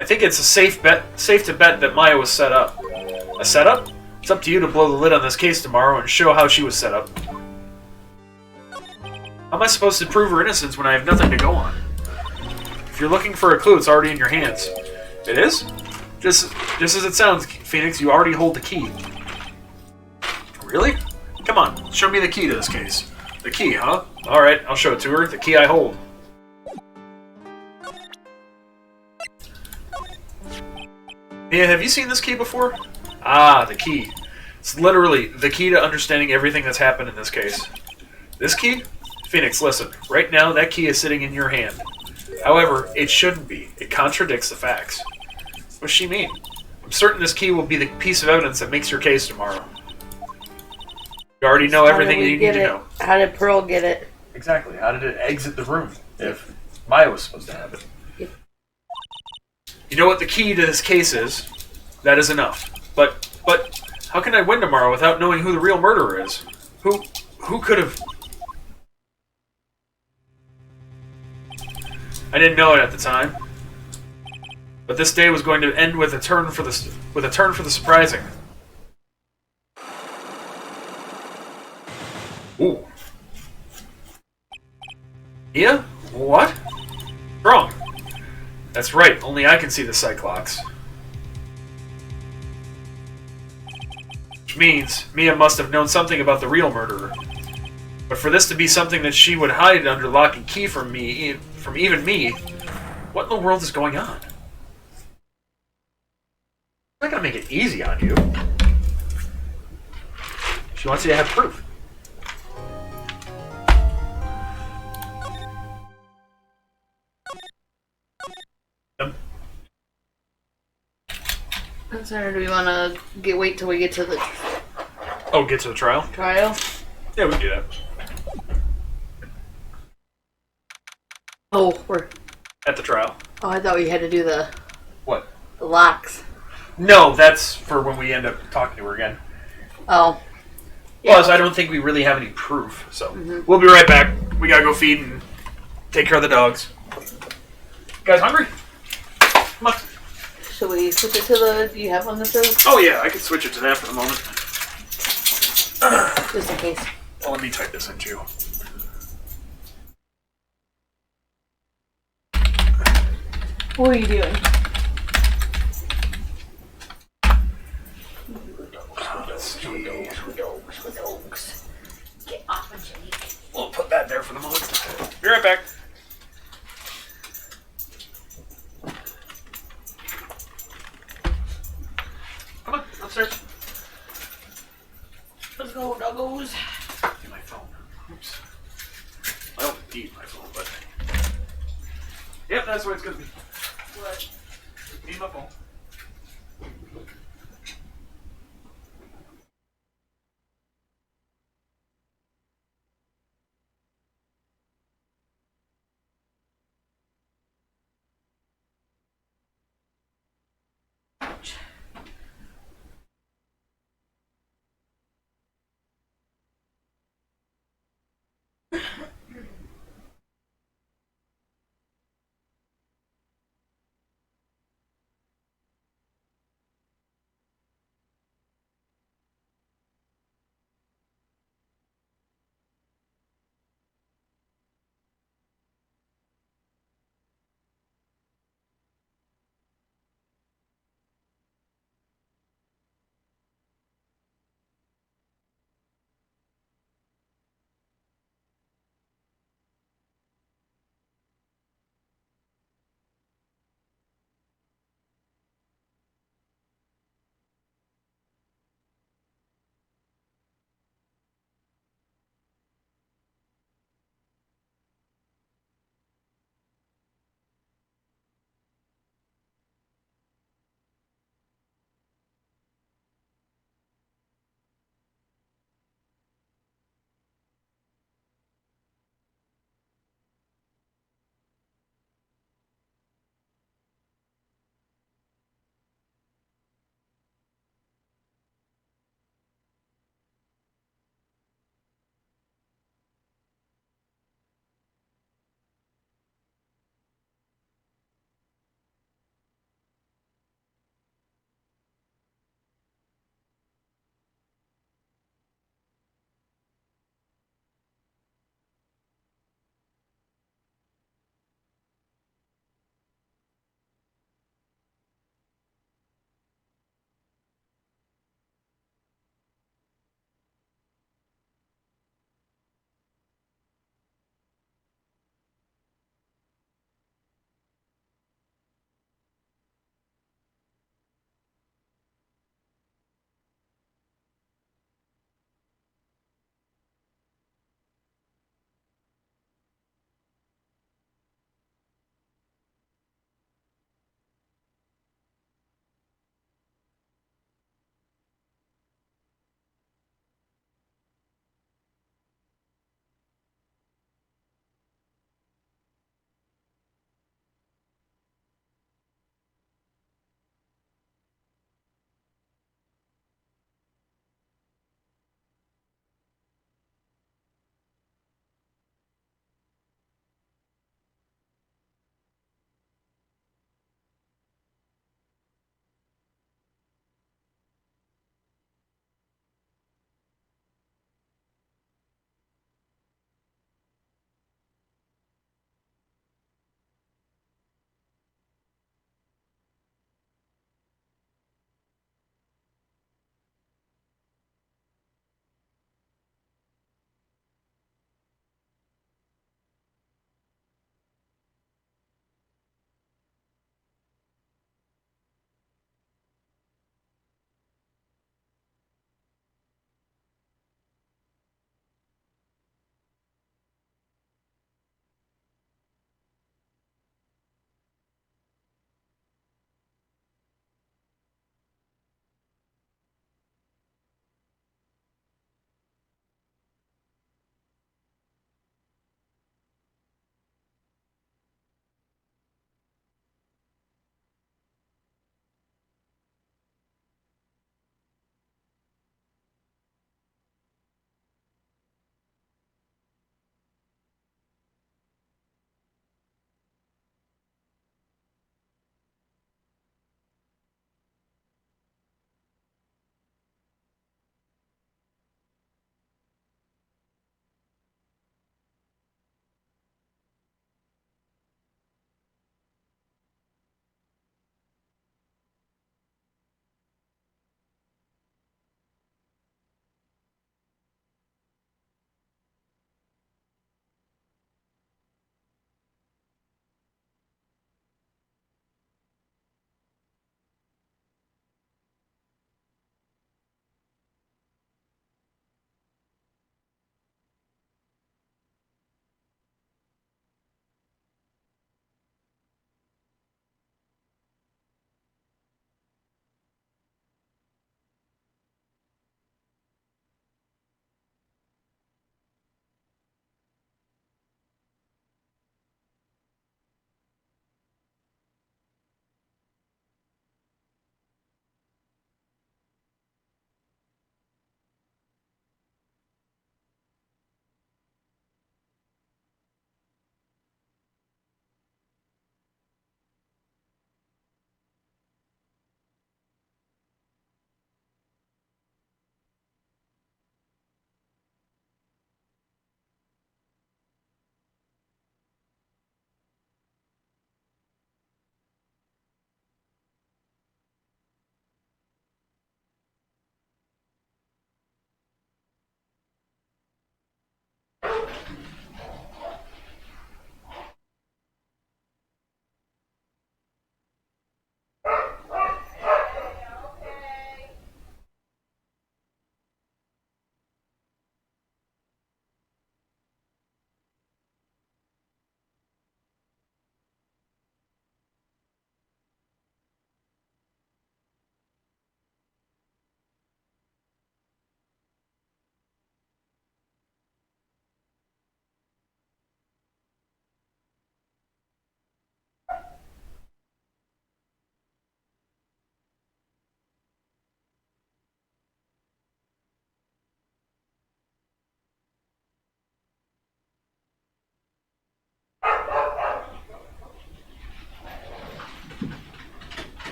I think it's safe to bet that Maya was set up. A setup? It's up to you to blow the lid on this case tomorrow and show how she was set up. How am I supposed to prove her innocence when I have nothing to go on? If you're looking for a clue, it's already in your hands. It is? Just as it sounds, Phoenix, you already hold the key. Really? Come on, show me the key to this case. The key, huh? Alright, I'll show it to her. The key I hold. Mia, have you seen this key before? Ah, the key. It's literally the key to understanding everything that's happened in this case. This key? Phoenix, listen. Right now, that key is sitting in your hand. However, it shouldn't be. It contradicts the facts. What's she mean? I'm certain this key will be the piece of evidence that makes your case tomorrow. You already know everything you need get to it? know. How did Pearl get it? Exactly. How did it exit the room if Maya was supposed to have it? Yep. You know what the key to this case is? That is enough. But how can I win tomorrow without knowing who the real murderer is? Who could have? I didn't know it at the time. But this day was going to end with a turn for the surprising. Ooh. Mia? What? Wrong. That's right, only I can see the Cyclops. Which means Mia must have known something about the real murderer. But for this to be something that she would hide under lock and key from even me, what in the world is going on? I'm not gonna make it easy on you. She wants you to have proof. Senator, do we want to wait till we get to the Oh, get to the trial? trial? Yeah, we can do that. Oh, we're. At the trial. Oh, I thought we had to do the What? locks. No, that's for when we end up talking to her again. Oh. Yeah. Plus, I don't think we really have any proof, so we'll be right back. We gotta go feed and take care of the dogs. You guys hungry? Come on. Should we switch it to the? Do you have one that says? Oh yeah, I can switch it to that for the moment. Just in case. Well, let me type this in too. What are you doing? Get off of Jimmy. We'll put that there for the moment. Be right back. Come on, upstairs. Let's go, doggos. Get my phone. Oops. I don't need my phone, but... Yep, that's where it's gonna be. What? Need my phone.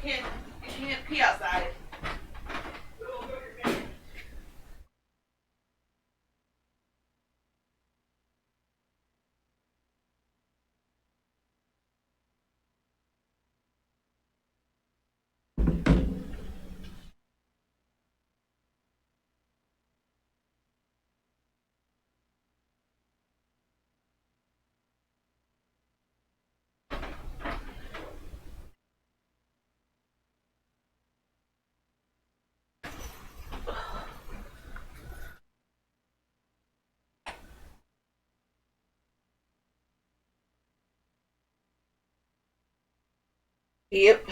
You can't pee outside. Yep.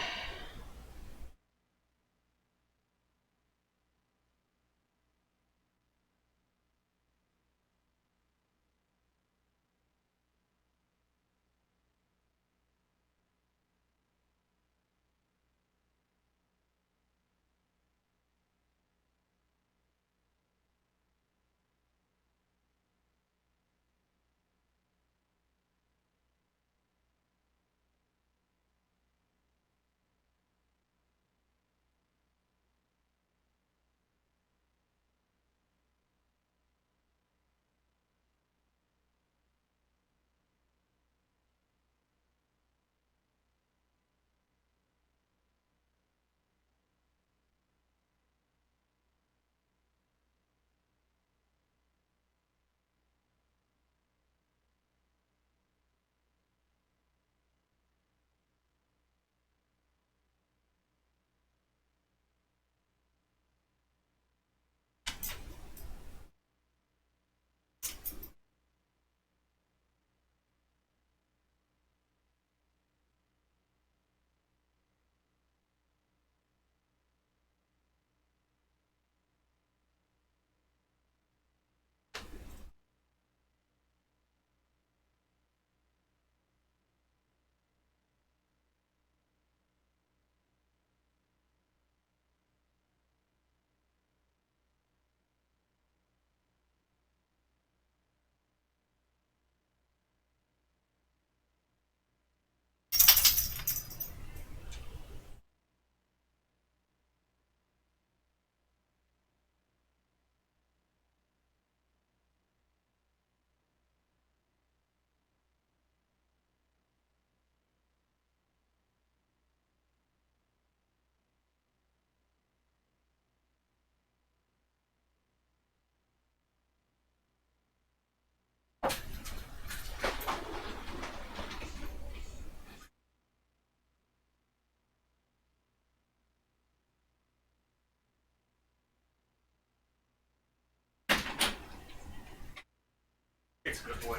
It's a good boy.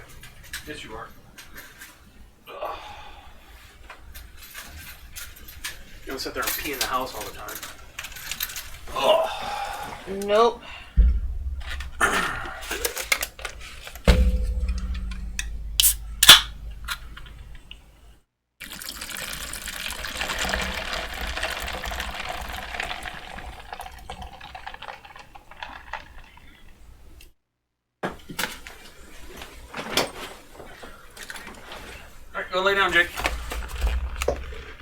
Yes, you are. Ugh. You don't sit there and pee in the house all the time. Ugh. Nope. Alright, go lay down, Jake.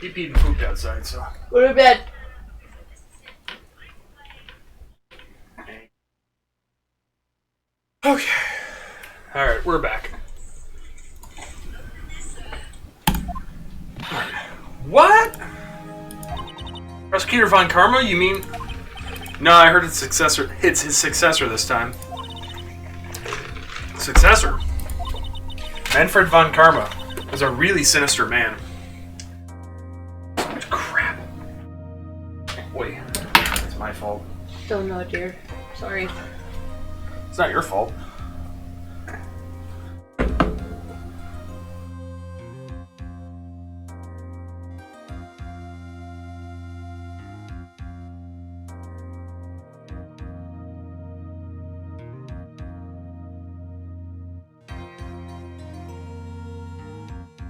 He peed and pooped outside, so. Go to bed. Okay. Alright, we're back. What? Prosecutor Von Karma, you mean? No, I heard it's his successor this time. Successor? Manfred Von Karma was a really sinister man. Crap. Wait, it's my fault. Don't know, dear. Sorry. It's not your fault.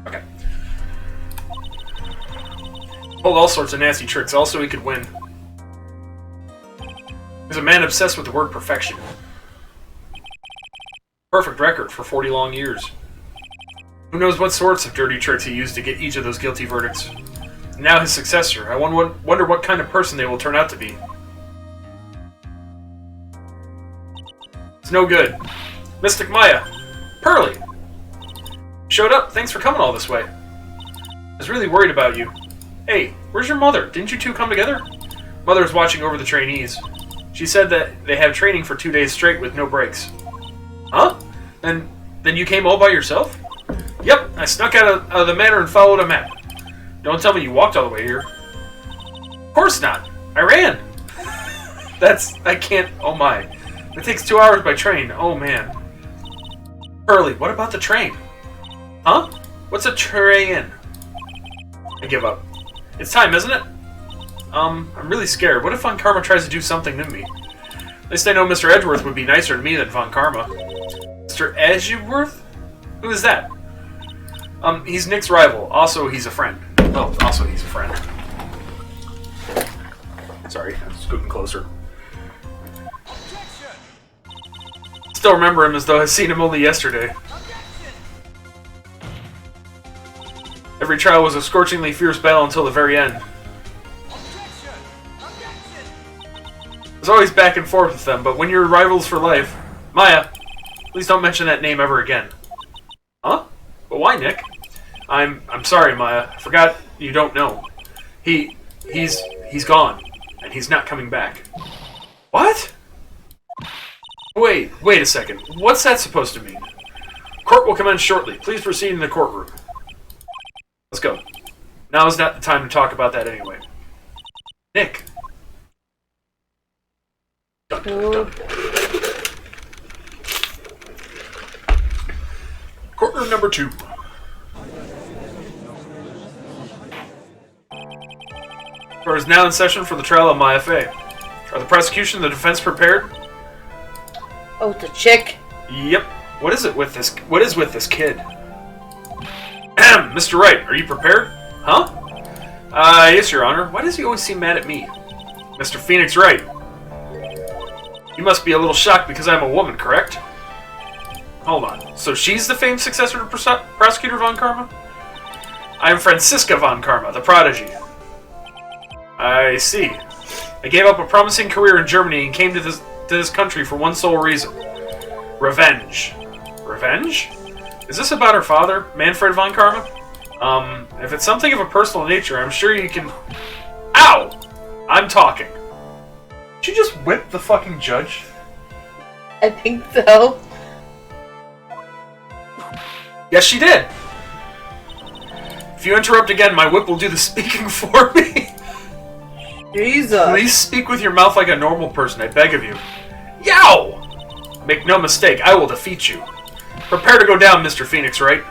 Okay. Pulled all sorts of nasty tricks. Also, he could win. He's a man obsessed with the word perfection. Perfect record for 40 long years. Who knows what sorts of dirty tricks he used to get each of those guilty verdicts. Now his successor. I wonder what kind of person they will turn out to be. It's no good. Mystic Maya! Pearly! Showed up. Thanks for coming all this way. I was really worried about you. Hey, where's your mother? Didn't you two come together? Mother's watching over the trainees. She said that they have training for 2 days straight with no breaks. Huh? Then you came all by yourself? Yep, I snuck out of the manor and followed a map. Don't tell me you walked all the way here. Of course not. I ran. I can't, oh my. It takes 2 hours by train, oh man. Pearly, what about the train? Huh? What's a train? I give up. It's time, isn't it? I'm really scared. What if Von Karma tries to do something to me? At least I know Mr. Edgeworth would be nicer to me than Von Karma. Mr. Edgeworth? Who is that? He's Nick's rival. Also, he's a friend. Well, also he's a friend. Sorry, I'm scooting closer. Still remember him as though I'd seen him only yesterday. Every trial was a scorchingly fierce battle until the very end. I was always back and forth with them, but when you're rivals for life... Maya, please don't mention that name ever again. Huh? But why, Nick? I'm sorry, Maya. I forgot you don't know. He's gone, and he's not coming back. What? Wait a second. What's that supposed to mean? Court will commence shortly. Please proceed in the courtroom. Let's go. Now is not the time to talk about that anyway. Nick. Dun, dun, dun. Courtroom number 2. Court is now in session for the trial of Maya Fey. Are the prosecution and the defense prepared? Oh, the chick. Yep. What is with this kid? Ahem, Mr. Wright, are you prepared? Huh? Yes, Your Honor. Why does he always seem mad at me? Mr. Phoenix Wright. You must be a little shocked because I'm a woman, correct? Hold on. So she's the famed successor to Prosecutor Von Karma? I am Franziska Von Karma, the prodigy. I see. I gave up a promising career in Germany and came to this country for one sole reason. Revenge. Revenge? Is this about her father, Manfred Von Karma? If it's something of a personal nature, I'm sure you can... Ow! I'm talking. Did you just whip the fucking judge? I think so. Yes, she did. If you interrupt again, my whip will do the speaking for me. Jesus. Please speak with your mouth like a normal person, I beg of you. Yow! Make no mistake, I will defeat you. Prepare to go down, Mr. Phoenix Wright.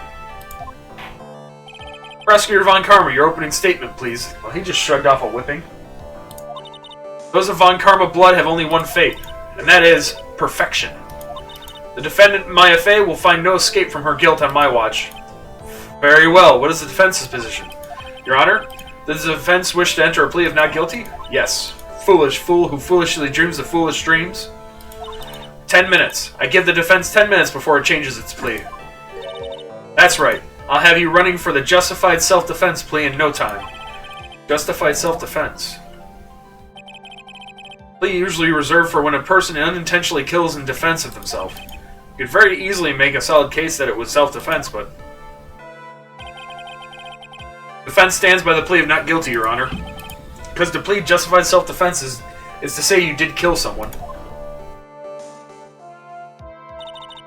Prosecutor Von Karma, your opening statement, please. Well, he just shrugged off a whipping. Those of Von Karma blood have only one fate, and that is perfection. The defendant, Maya Fey, will find no escape from her guilt on my watch. Very well. What is the defense's position? Your Honor, does the defense wish to enter a plea of not guilty? Yes. Foolish fool who foolishly dreams of foolish dreams. 10 minutes. I give the defense 10 minutes before it changes its plea. That's right. I'll have you running for the justified self-defense plea in no time. Justified self-defense. Plea usually reserved for when a person unintentionally kills in defense of themselves. You could very easily make a solid case that it was self-defense, but... Defense stands by the plea of not guilty, Your Honor. Because to plead justified self-defense is to say you did kill someone.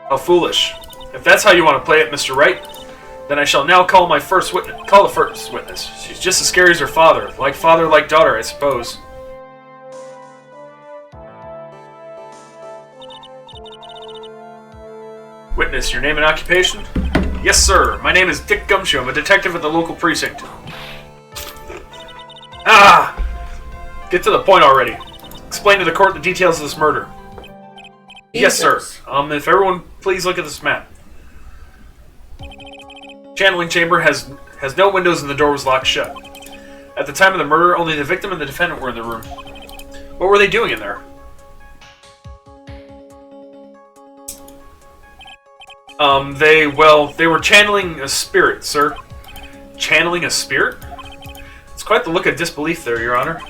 How foolish. If that's how you want to play it, Mr. Wright, then I shall now call the first witness. She's just as scary as her father. Like father, like daughter, I suppose. Witness, your name and occupation? Yes, sir. My name is Dick Gumshoe. I'm a detective at the local precinct. Ah! Get to the point already. Explain to the court the details of this murder. Jesus. Yes, sir. If everyone please look at this map. Channeling chamber has no windows and the door was locked shut. At the time of the murder, only the victim and the defendant were in the room. What were they doing in there? They were channeling a spirit, sir. Channeling a spirit? It's quite the look of disbelief there, Your Honor.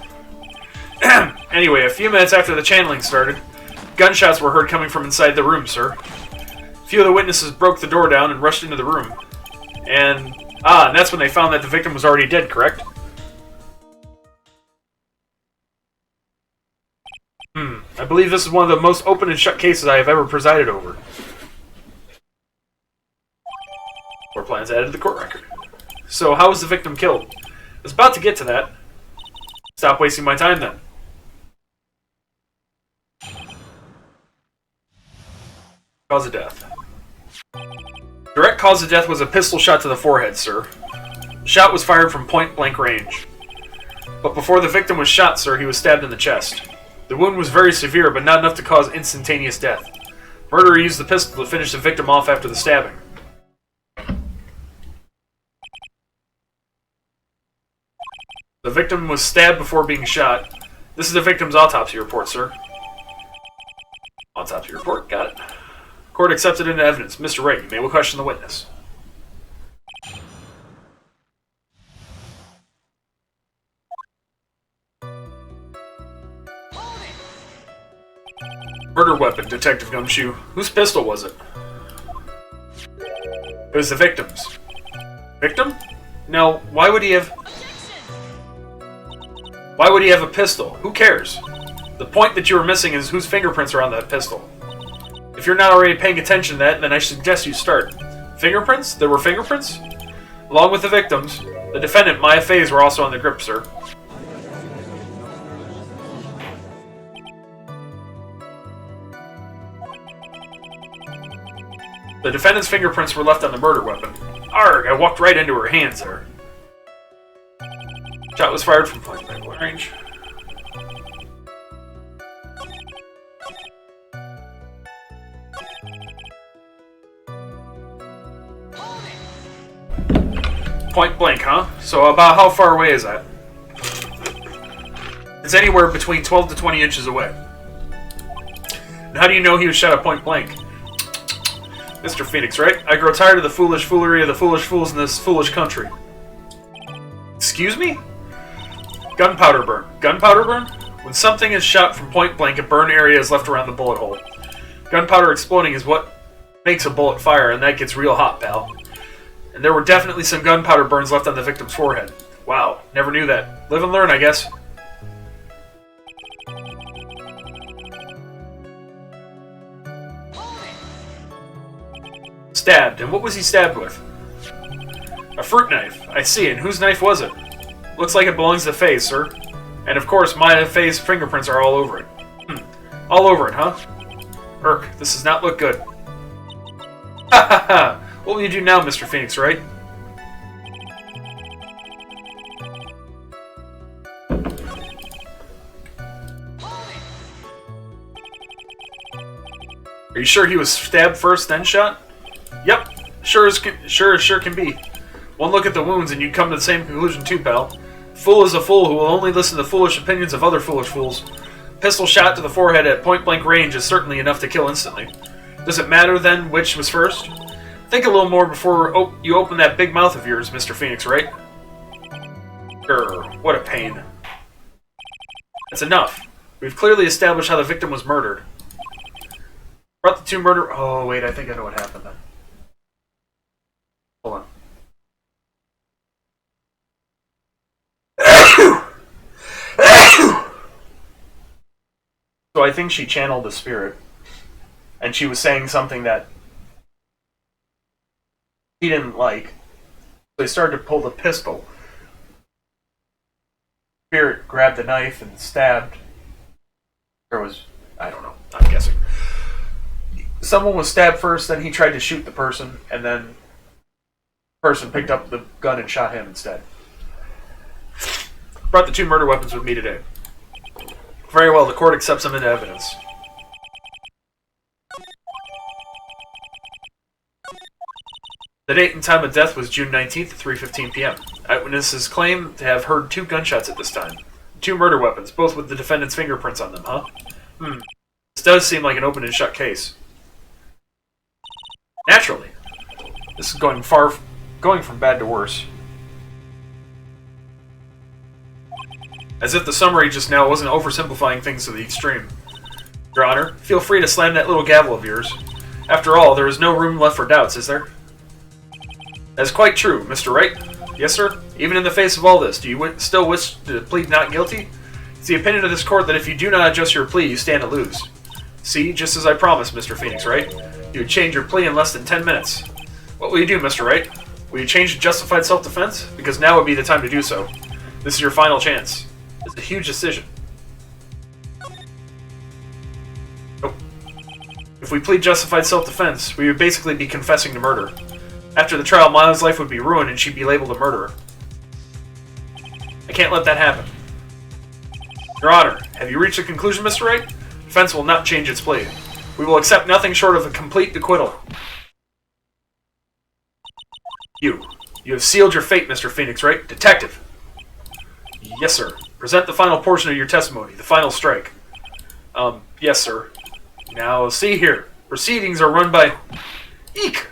Anyway, a few minutes after the channeling started, gunshots were heard coming from inside the room, sir. A few of the witnesses broke the door down and rushed into the room. And that's when they found that the victim was already dead, correct? I believe this is one of the most open and shut cases I have ever presided over. Court plans added to the court record. So, how was the victim killed? I was about to get to that. Stop wasting my time, then. Cause of death. Direct cause of death was a pistol shot to the forehead, sir. The shot was fired from point-blank range. But before the victim was shot, sir, he was stabbed in the chest. The wound was very severe, but not enough to cause instantaneous death. Murderer used the pistol to finish the victim off after the stabbing. The victim was stabbed before being shot. This is the victim's autopsy report, sir. Autopsy report, got it. Court accepted into evidence. Mr. Wright, you may question the witness. Murder weapon, Detective Gumshoe. Whose pistol was it? It was the victim's. Victim? No, why would he have... Why would he have a pistol? Who cares? The point that you were missing is whose fingerprints are on that pistol. If you're not already paying attention to that, then I suggest you start. Fingerprints? There were fingerprints? Along with the victims, the defendant, Maya Fays, were also on the grip, sir. The defendant's fingerprints were left on the murder weapon. Arg, I walked right into her hands there. Shot was fired from point-blank range. Point blank, huh? So about how far away is that? It's anywhere between 12 to 20 inches away. And how do you know he was shot at point blank? Mr. Phoenix, right? I grow tired of the foolish foolery of the foolish fools in this foolish country. Excuse me? Gunpowder burn. Gunpowder burn? When something is shot from point blank, a burn area is left around the bullet hole. Gunpowder exploding is what makes a bullet fire, and that gets real hot, pal. And there were definitely some gunpowder burns left on the victim's forehead. Wow, never knew that. Live and learn, I guess. Stabbed. And what was he stabbed with? A fruit knife. I see. And whose knife was it? Looks like it belongs to Faye, sir. And of course, Maya Faye's fingerprints are all over it. All over it, huh? Irk, this does not look good. Ha ha ha! What will you do now, Mr. Phoenix, right? Are you sure he was stabbed first, then shot? Yep, sure can be. One look at the wounds and you'd come to the same conclusion too, pal. Fool is a fool who will only listen to the foolish opinions of other foolish fools. Pistol shot to the forehead at point-blank range is certainly enough to kill instantly. Does it matter, then, which was first? Think a little more before you open that big mouth of yours, Mr. Phoenix, right? Grr, what a pain. That's enough. We've clearly established how the victim was murdered. Brought the two murder... Oh, wait, I think I know what happened then. Hold on. So I think she channeled the spirit. And she was saying something that he didn't like. So he started to pull the pistol. Spirit grabbed the knife and stabbed. There was... I don't know. I'm guessing. Someone was stabbed first, then he tried to shoot the person, and then the person picked up the gun and shot him instead. Brought the two murder weapons with me today. Very well, the court accepts them into evidence. The date and time of death was June 19th at 3:15 p.m. Eyewitnesses claim to have heard two gunshots at this time. Two murder weapons, both with the defendant's fingerprints on them, huh? This does seem like an open and shut case. Naturally. This is going from bad to worse. As if the summary just now wasn't oversimplifying things to the extreme. Your Honor, feel free to slam that little gavel of yours. After all, there is no room left for doubts, is there? That's quite true, Mr. Wright. Yes, sir? Even in the face of all this, do you still wish to plead not guilty? It's the opinion of this court that if you do not adjust your plea, you stand to lose. See, just as I promised, Mr. Phoenix Wright. You would change your plea in less than 10 minutes. What will you do, Mr. Wright? Will you change to justified self-defense? Because now would be the time to do so. This is your final chance. It's a huge decision. Oh. If we plead justified self-defense, we would basically be confessing to murder. After the trial, Miles' life would be ruined and she'd be labeled a murderer. I can't let that happen. Your Honor, have you reached a conclusion, Mr. Wright? Defense will not change its plea. We will accept nothing short of a complete acquittal. You have sealed your fate, Mr. Phoenix Wright. Detective! Yes, sir. Present the final portion of your testimony, the final strike. Yes, sir. Now, see here. Proceedings are run by... Eek!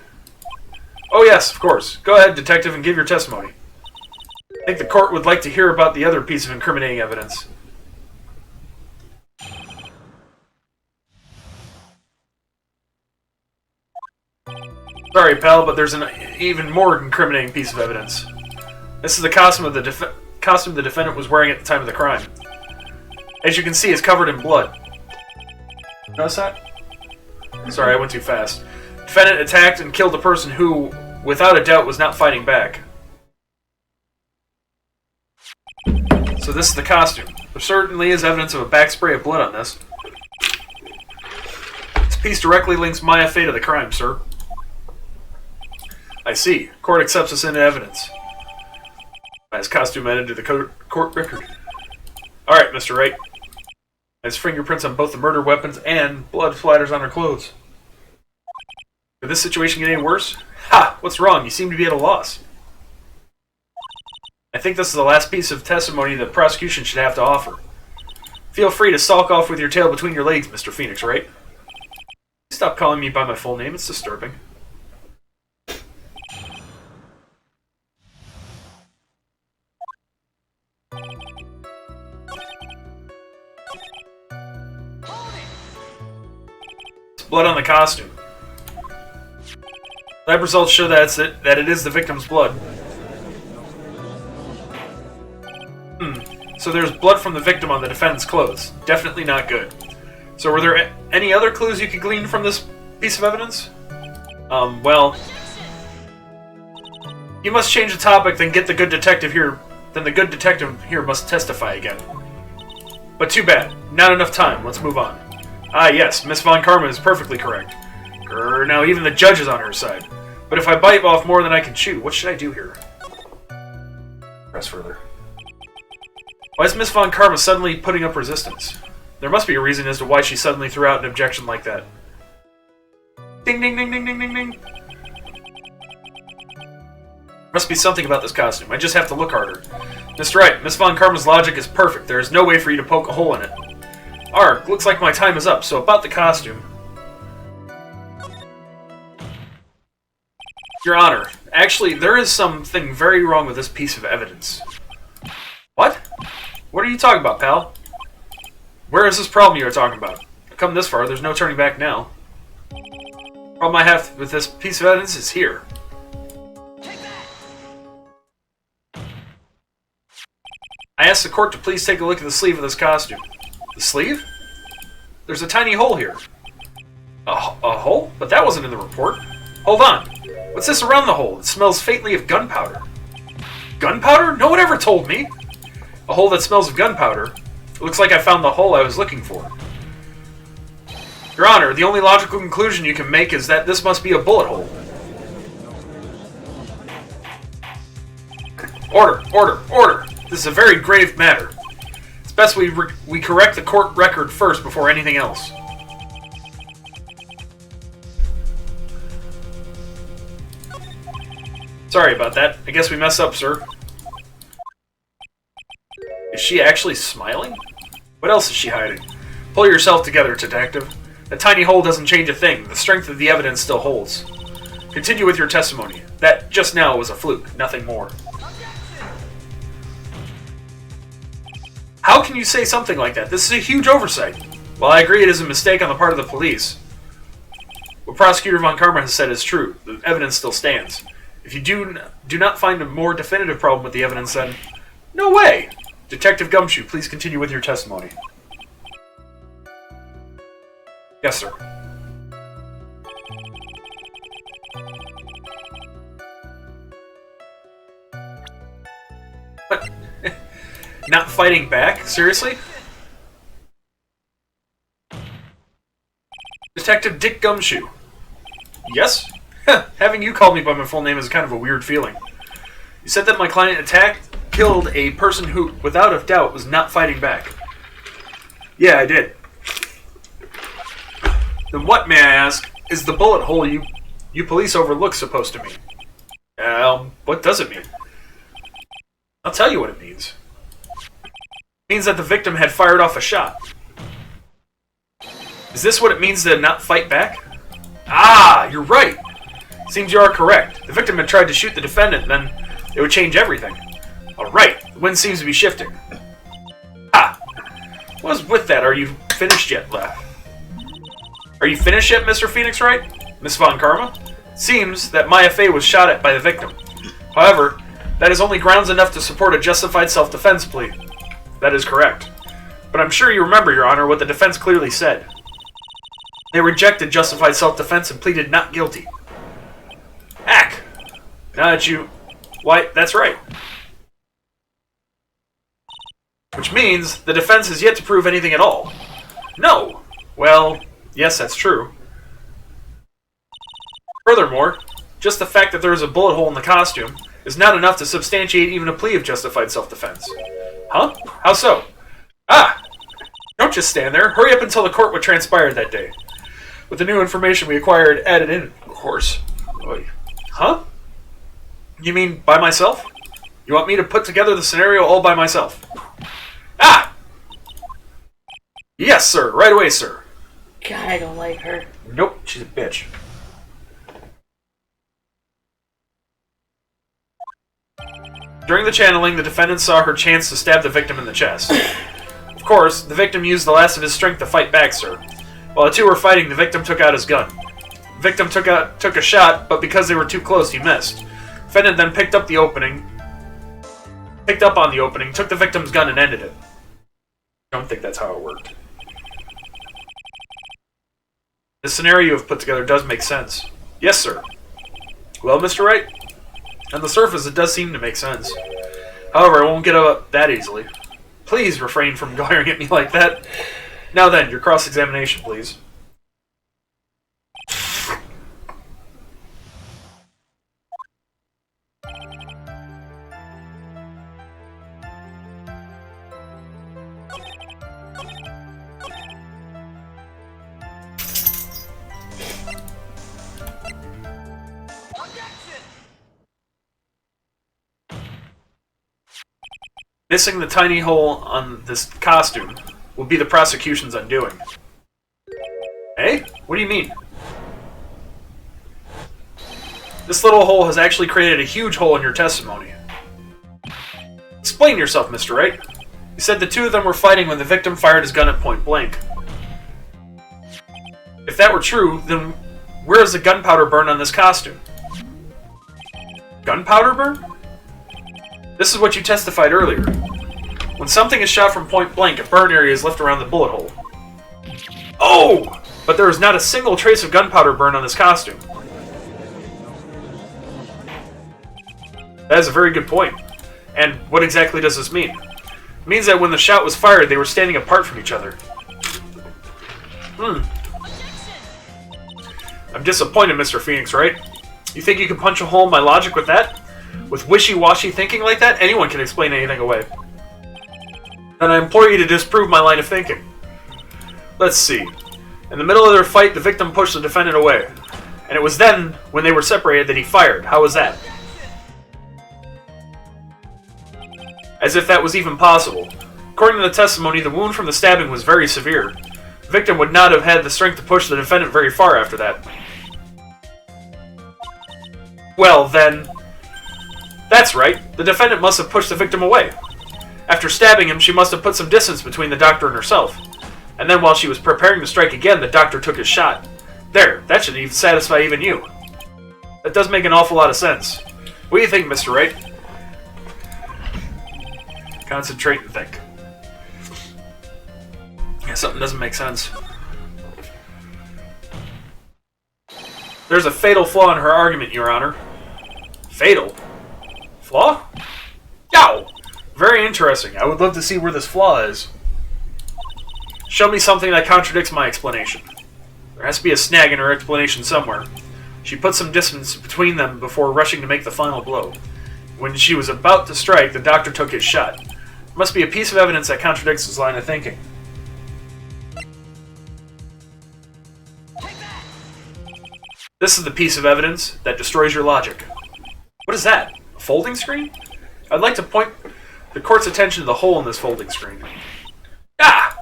Oh, yes, of course. Go ahead, detective, and give your testimony. I think the court would like to hear about the other piece of incriminating evidence. Sorry, pal, but there's an even more incriminating piece of evidence. This is the costume the defendant was wearing at the time of the crime. As you can see, it's covered in blood. Notice that? Sorry, I went too fast. Defendant attacked and killed a person who, without a doubt, was not fighting back. So this is the costume. There certainly is evidence of a back spray of blood on this. This piece directly links Maya Fey to the crime, sir. I see. Court accepts this into evidence. Maya's costume added to the court record. Alright, Mr. Wright. Has fingerprints on both the murder weapons and blood splatters on her clothes. Could this situation get any worse? Ha! What's wrong? You seem to be at a loss. I think this is the last piece of testimony the prosecution should have to offer. Feel free to sulk off with your tail between your legs, Mr. Phoenix Wright. Stop calling me by my full name, it's disturbing. Blood on the costume. Lab results show that it is the victim's blood. So there's blood from the victim on the defendant's clothes. Definitely not good. So were there any other clues you could glean from this piece of evidence? Well... You must change the topic, then get the good detective here... Then the good detective here must testify again. But too bad. Not enough time. Let's move on. Ah, yes. Miss Von Karma is perfectly correct. Now even the judge is on her side. But if I bite off more than I can chew, what should I do here? Press further. Why is Miss Von Karma suddenly putting up resistance? There must be a reason as to why she suddenly threw out an objection like that. Ding ding ding ding ding ding ding! Must be something about this costume. I just have to look harder. Mr. Wright, Miss Von Karma's logic is perfect. There is no way for you to poke a hole in it. Arg, looks like my time is up, so about the costume. Your Honor, actually, there is something very wrong with this piece of evidence. What? What are you talking about, pal? Where is this problem you are talking about? I've come this far, there's no turning back now. The problem I have with this piece of evidence is here. I asked the court to please take a look at the sleeve of this costume. The sleeve? There's a tiny hole here. A hole? But that wasn't in the report. Hold on. What's this around the hole? It smells faintly of gunpowder. Gunpowder? No one ever told me. A hole that smells of gunpowder. It looks like I found the hole I was looking for. Your Honor, the only logical conclusion you can make is that this must be a bullet hole. Order, order, order! This is a very grave matter. It's best we correct the court record first before anything else. Sorry about that. I guess we messed up, sir. Is she actually smiling? What else is she hiding? Pull yourself together, detective. The tiny hole doesn't change a thing. The strength of the evidence still holds. Continue with your testimony. That just now was a fluke, nothing more. can you say something like that? This is a huge oversight. While I agree it is a mistake on the part of the police, what Prosecutor Von Karma has said is true. The evidence still stands. If you do not find a more definitive problem with the evidence, then no way! Detective Gumshoe, please continue with your testimony. Yes, sir. What? Not fighting back? Seriously? Detective Dick Gumshoe. Yes? Having you call me by my full name is kind of a weird feeling. You said that my client killed a person who, without a doubt, was not fighting back. Yeah, I did. Then what, may I ask, is the bullet hole you police overlook supposed to mean? What does it mean? I'll tell you what it means. It means that the victim had fired off a shot. Is this what it means to not fight back? Ah, you're right. Seems you are correct. The victim had tried to shoot the defendant, then it would change everything. Alright, the wind seems to be shifting. Ah, what was with that? Are you finished yet, Are you finished yet, Mr. Phoenix Wright? Miss Von Karma? Seems that Maya Fey was shot at by the victim. However, that is only grounds enough to support a justified self-defense plea. That is correct. But I'm sure you remember, Your Honor, what the defense clearly said. They rejected justified self-defense and pleaded not guilty. Ack! Now that you... Why, that's right. Which means the defense has yet to prove anything at all. No! Well, yes, that's true. Furthermore, just the fact that there is a bullet hole in the costume is not enough to substantiate even a plea of justified self-defense. Huh? How so? Ah! Don't just stand there. Hurry up and tell the court what transpired that day. With the new information we acquired added in, of course. Oy. Huh? You mean by myself? You want me to put together the scenario all by myself? Ah! Yes, sir. Right away, sir. God, I don't like her. Nope, she's a bitch. During the channeling, the defendant saw her chance to stab the victim in the chest. Of course, the victim used the last of his strength to fight back, sir. While the two were fighting, the victim took out his gun. The victim took a shot, but because they were too close, he missed. The defendant then picked up on the opening, took the victim's gun, and ended it. I don't think that's how it worked. The scenario you have put together does make sense. Yes, sir. Well, Mr. Wright? On the surface, it does seem to make sense. However, I won't get up that easily. Please refrain from glaring at me like that. Now then, your cross-examination, please. Missing the tiny hole on this costume will be the prosecution's undoing. Eh? What do you mean? This little hole has actually created a huge hole in your testimony. Explain yourself, Mr. Wright. You said the two of them were fighting when the victim fired his gun at point blank. If that were true, then where is the gunpowder burn on this costume? Gunpowder burn? This is what you testified earlier. When something is shot from point blank, a burn area is left around the bullet hole. Oh! But there is not a single trace of gunpowder burn on this costume. That is a very good point. And what exactly does this mean? It means that when the shot was fired, they were standing apart from each other. I'm disappointed, Mr. Phoenix, Wright? You think you can punch a hole in my logic with that? With wishy-washy thinking like that, anyone can explain anything away. And I implore you to disprove my line of thinking. Let's see. In the middle of their fight, the victim pushed the defendant away. And it was then, when they were separated, that he fired. How was that? As if that was even possible. According to the testimony, the wound from the stabbing was very severe. The victim would not have had the strength to push the defendant very far after that. Well, then... That's right. The defendant must have pushed the victim away. After stabbing him, she must have put some distance between the doctor and herself. And then while she was preparing to strike again, the doctor took his shot. There, that should even satisfy even you. That does make an awful lot of sense. What do you think, Mr. Wright? Concentrate and think. Yeah, something doesn't make sense. There's a fatal flaw in her argument, Your Honor. Fatal? Flaw? Yow! Very interesting. I would love to see where this flaw is. Show me something that contradicts my explanation. There has to be a snag in her explanation somewhere. She put some distance between them before rushing to make the final blow. When she was about to strike, the doctor took his shot. There must be a piece of evidence that contradicts this line of thinking. This is the piece of evidence that destroys your logic. What is that? A folding screen? I'd like to point the court's attention to the hole in this folding screen. Ah!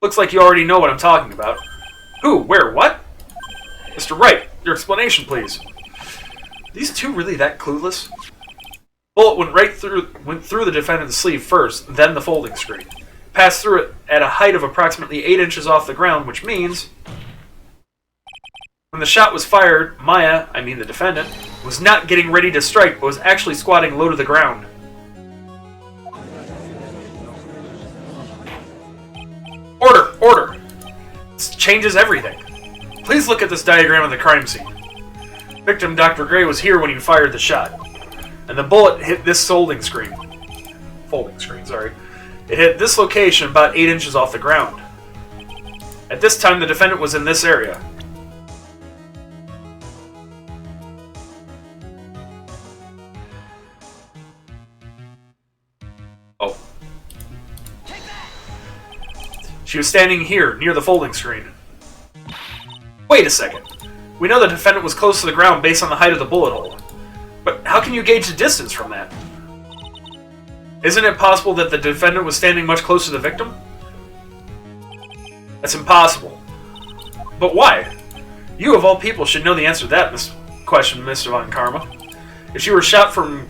Looks like you already know what I'm talking about. Who? Where? What? Mr. Wright, your explanation, please. These two really that clueless? Bullet went through the defendant's sleeve first, then the folding screen. Passed through it at a height of approximately 8 inches off the ground, which means when the shot was fired, Maya, I mean the defendant, was not getting ready to strike, but was actually squatting low to the ground. Order! Order! This changes everything. Please look at this diagram of the crime scene. Victim Dr. Gray was here when he fired the shot, and the bullet hit this folding screen. It hit this location about 8 inches off the ground. At this time, the defendant was in this area. Oh. She was standing here, near the folding screen. Wait a second. We know the defendant was close to the ground based on the height of the bullet hole. But how can you gauge the distance from that? Isn't it possible that the defendant was standing much closer to the victim? That's impossible. But why? You, of all people, should know the answer to that question, Mr. Von Karma. If she were shot from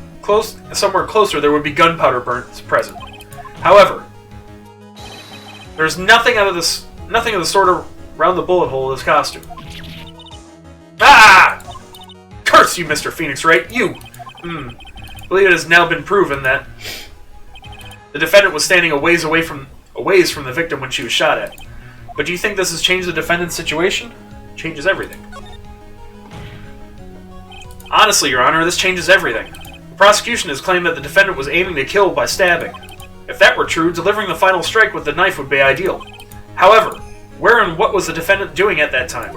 somewhere closer, there would be gunpowder burns present. However, there's nothing of the sort around the bullet hole of this costume. Ah! Curse you, Mr. Phoenix Wright, you! I believe it has now been proven that the defendant was standing a ways from the victim when she was shot at. But do you think this has changed the defendant's situation? It changes everything. Honestly, Your Honor, this changes everything. The prosecution has claimed that the defendant was aiming to kill by stabbing. If that were true, delivering the final strike with the knife would be ideal. However, where and what was the defendant doing at that time?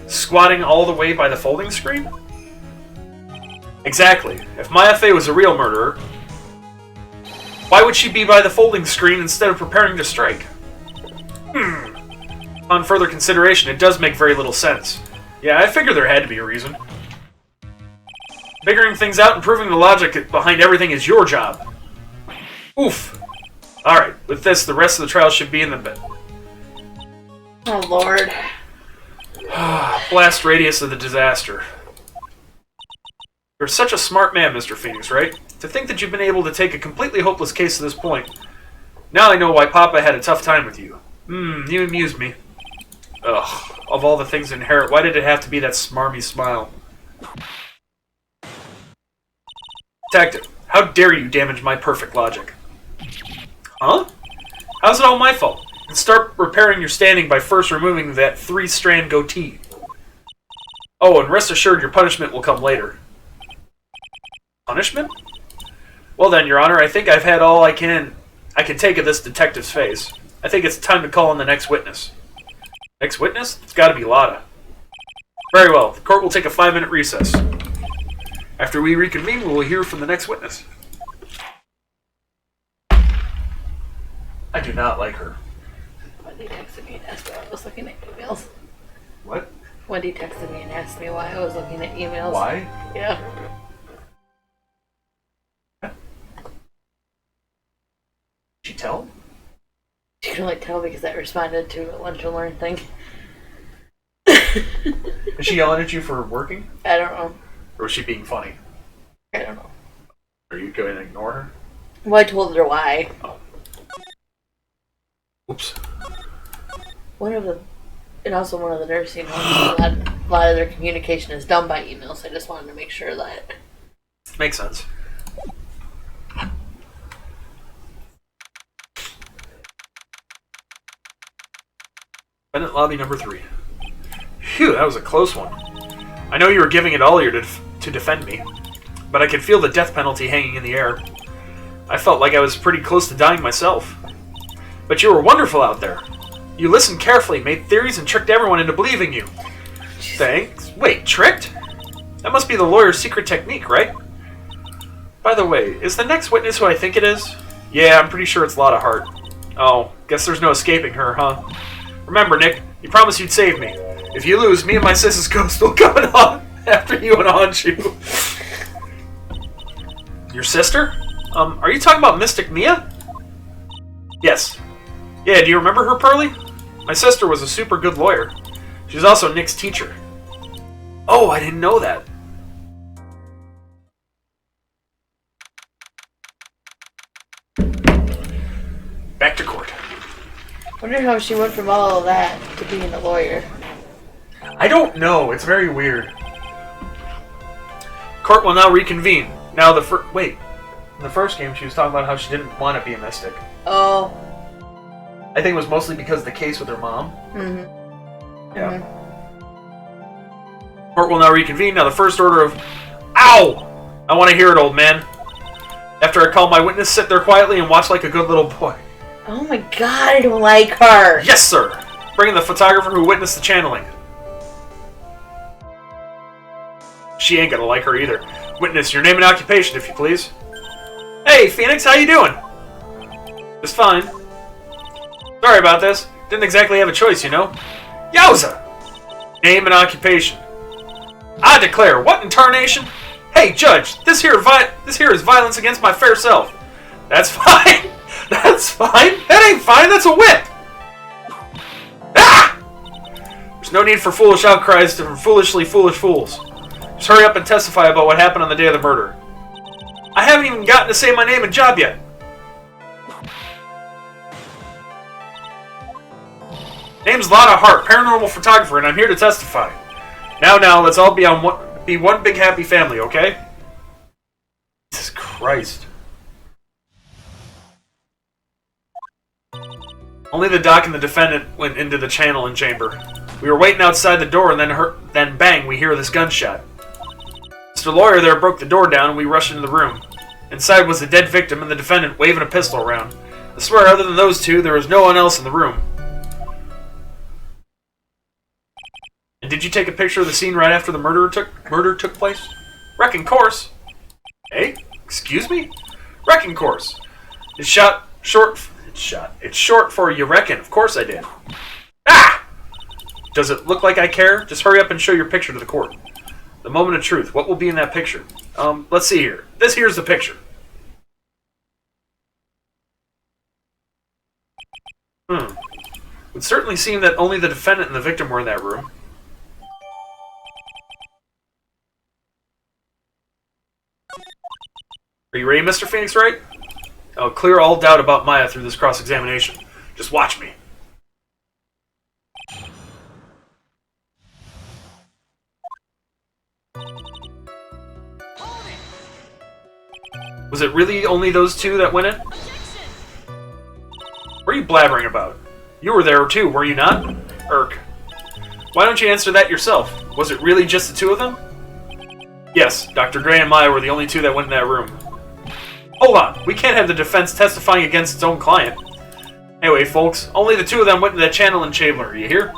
Squatting all the way by the folding screen? Exactly. If Maya Fey was a real murderer, why would she be by the folding screen instead of preparing to strike? On further consideration, it does make very little sense. Yeah, I figured there had to be a reason. Figuring things out and proving the logic behind everything is your job. Oof. Alright, with this, the rest of the trial should be in the bed. Oh, Lord. Blast radius of the disaster. You're such a smart man, Mr. Phoenix, right? To think that you've been able to take a completely hopeless case to this point. Now I know why Papa had a tough time with you. You amuse me. Ugh, of all the things to inherit, why did it have to be that smarmy smile? Detective, how dare you damage my perfect logic? Huh? How's it all my fault? And start repairing your standing by first removing that 3-strand goatee. Oh, and rest assured your punishment will come later. Punishment? Well then, Your Honor, I think I've had all I can take of this detective's face. I think it's time to call on the next witness. Next witness? It's gotta be Lotta. Very well, the court will take a 5-minute recess. After we reconvene, we will hear from the next witness. I do not like her. Wendy texted me and asked me why I was looking at emails. What? Wendy texted me and asked me why I was looking at emails. Why? Yeah. Did she tell? She can only tell because I responded to a Lunch and Learn thing. Is she yelling at you for working? I don't know. Or is she being funny? I don't know. Are you going to ignore her? Well, I told her why. Oh. Oops. And also one of the nursing homes, a lot of their communication is done by email, so I just wanted to make sure that... Makes sense. Defendant lobby number 3. Phew, that was a close one. I know you were giving it all to defend me, but I could feel the death penalty hanging in the air. I felt like I was pretty close to dying myself. But you were wonderful out there. You listened carefully, made theories, and tricked everyone into believing you. Thanks. Wait, tricked? That must be the lawyer's secret technique, right? By the way, is the next witness who I think it is? Yeah, I'm pretty sure it's Lotta Hart. Oh, guess there's no escaping her, huh? Remember, Nick, you promised you'd save me. If you lose, me and my sis's ghost will come on after you and haunt you. Your sister? Are you talking about Mystic Mia? Yes. Yeah, do you remember her, Pearly? My sister was a super good lawyer. She was also Nick's teacher. Oh, I didn't know that. Back to court. Wonder how she went from all of that to being a lawyer. I don't know. It's very weird. Court will now reconvene. Now wait. In the first game, she was talking about how she didn't want to be a mystic. Oh. I think it was mostly because of the case with her mom. Mm-hmm. Yeah. Mm-hmm. Court will now reconvene. Now the first order of... Ow! I want to hear it, old man. After I call my witness, sit there quietly and watch like a good little boy. Oh my god, I don't like her. Yes, sir. Bring in the photographer who witnessed the channeling. She ain't gonna like her either. Witness, your name and occupation, if you please. Hey, Phoenix, how you doing? Just fine. Sorry about this. Didn't exactly have a choice, you know. Yowza! Name and occupation. I declare, what in tarnation? Hey, Judge, this here is violence against my fair self. That's fine. That's fine. That ain't fine. That's a whip. Ah! There's no need for foolish outcries from foolishly foolish fools. Just hurry up and testify about what happened on the day of the murder. I haven't even gotten to say my name and job yet. Name's Lotta Hart, paranormal photographer, and I'm here to testify. Now, let's all be one big happy family, okay? Jesus Christ. Only the doc and the defendant went into the channeling chamber. We were waiting outside the door, and then bang, we hear this gunshot. Mr. Lawyer there broke the door down, and we rushed into the room. Inside was the dead victim and the defendant waving a pistol around. I swear, other than those two, there was no one else in the room. And did you take a picture of the scene right after the murder took place? Wrecking course. Hey, excuse me? Wrecking course. It's short for you reckon. Of course I did. Ah! Does it look like I care? Just hurry up and show your picture to the court. The moment of truth. What will be in that picture? Let's see here. This here's the picture. Would certainly seem that only the defendant and the victim were in that room. Are you ready, Mr. Phoenix Wright? I'll clear all doubt about Maya through this cross-examination. Just watch me. Was it really only those two that went in? What are you blabbering about? You were there too, were you not? Irk. Why don't you answer that yourself? Was it really just the two of them? Yes, Dr. Gray and Maya were the only two that went in that room. Hold on, we can't have the defense testifying against its own client. Anyway, folks, only the two of them went into that channeling chamber, you hear?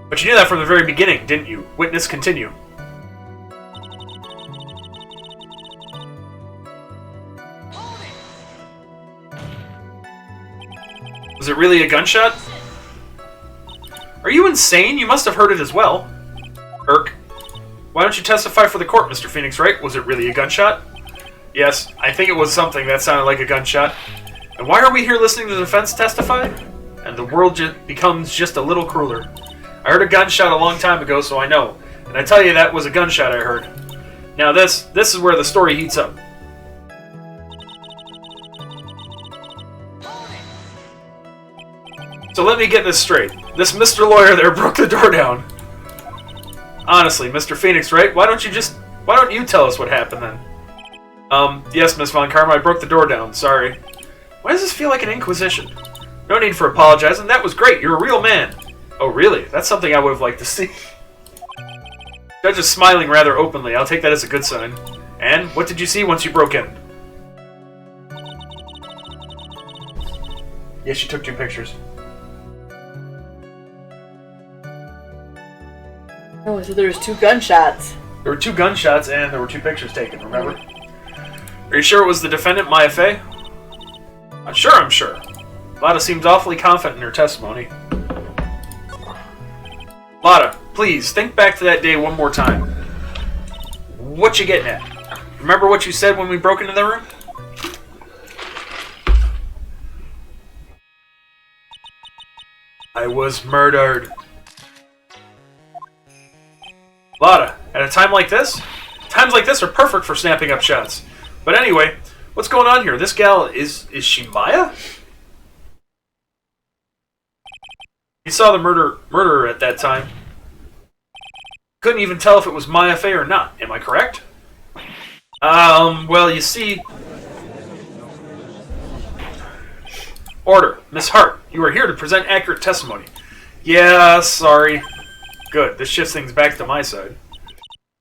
But you knew that from the very beginning, didn't you? Witness continue. Was it really a gunshot? Are you insane? You must have heard it as well. Irk. Why don't you testify for the court, Mr. Phoenix Wright? Was it really a gunshot? Yes, I think it was something that sounded like a gunshot. And why are we here listening to the defense testify? And the world becomes just a little crueler. I heard a gunshot a long time ago, so I know. And I tell you, that was a gunshot I heard. Now this is where the story heats up. So let me get this straight. This Mr. Lawyer there broke the door down. Honestly, Mr. Phoenix, right? Why don't you tell us what happened then? Yes, Miss Von Karma, I broke the door down. Sorry. Why does this feel like an inquisition? No need for apologizing. That was great. You're a real man. Oh, really? That's something I would have liked to see. Judge is smiling rather openly. I'll take that as a good sign. And what did you see once you broke in? Yes, she took 2 pictures. Oh, so there was 2 gunshots. There were 2 gunshots and there were 2 pictures taken, remember? Are you sure it was the defendant, Maya Fey? I'm sure. Lada seems awfully confident in her testimony. Lada, please, think back to that day one more time. What you getting at? Remember what you said when we broke into the room? I was murdered. Lada, at a time like this? Times like this are perfect for snapping up shots. But anyway, what's going on here? This gal, is she Maya? You saw the murderer at that time. Couldn't even tell if it was Maya Fey or not. Am I correct? Well, you see... Order. Miss Hart, you are here to present accurate testimony. Yeah, sorry. Good. This shifts things back to my side.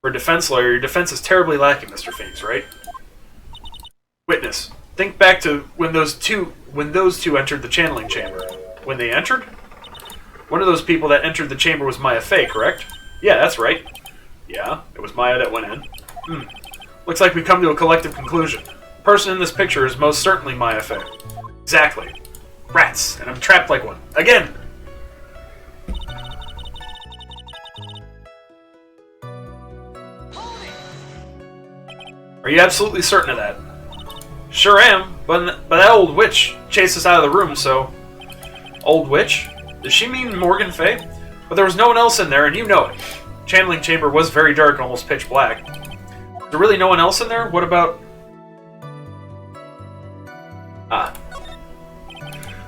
For a defense lawyer, your defense is terribly lacking, Mr. Phoenix, right? Witness. Think back to when those two entered the channeling chamber. When they entered? One of those people that entered the chamber was Maya Fey, correct? Yeah, that's right. Yeah, it was Maya that went in. Looks like we've come to a collective conclusion. The person in this picture is most certainly Maya Fey. Exactly. Rats, and I'm trapped like one. Again! Are you absolutely certain of that? Sure am, but that old witch chased us out of the room, so... Old witch? Does she mean Morgan Fey? But there was no one else in there, and you know it. Channeling chamber was very dark, almost pitch black. Is there really no one else in there? What about...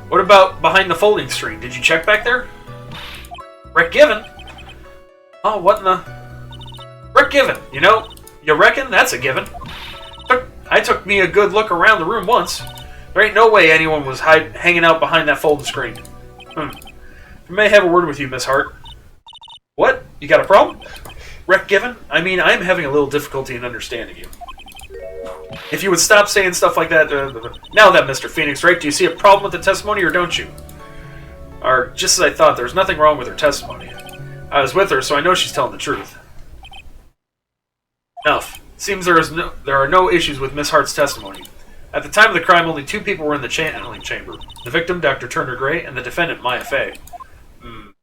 What about behind the folding screen? Did you check back there? Rick Given? Oh, what in the... Rick Given, you know, you reckon that's a given. I took me a good look around the room once. There ain't no way anyone was hanging out behind that folding screen. I may have a word with you, Miss Hart. What? You got a problem? Rick Given? I mean, I'm having a little difficulty in understanding you. If you would stop saying stuff like that... Now then, Mr. Phoenix, right? Do you see a problem with the testimony, or don't you? Or, just as I thought, there's nothing wrong with her testimony. I was with her, so I know she's telling the truth. Enough. Seems there are no issues with Miss Hart's testimony. At the time of the crime, only 2 people were in the channeling chamber. The victim, Dr. Turner Gray, and the defendant, Maya Fey. The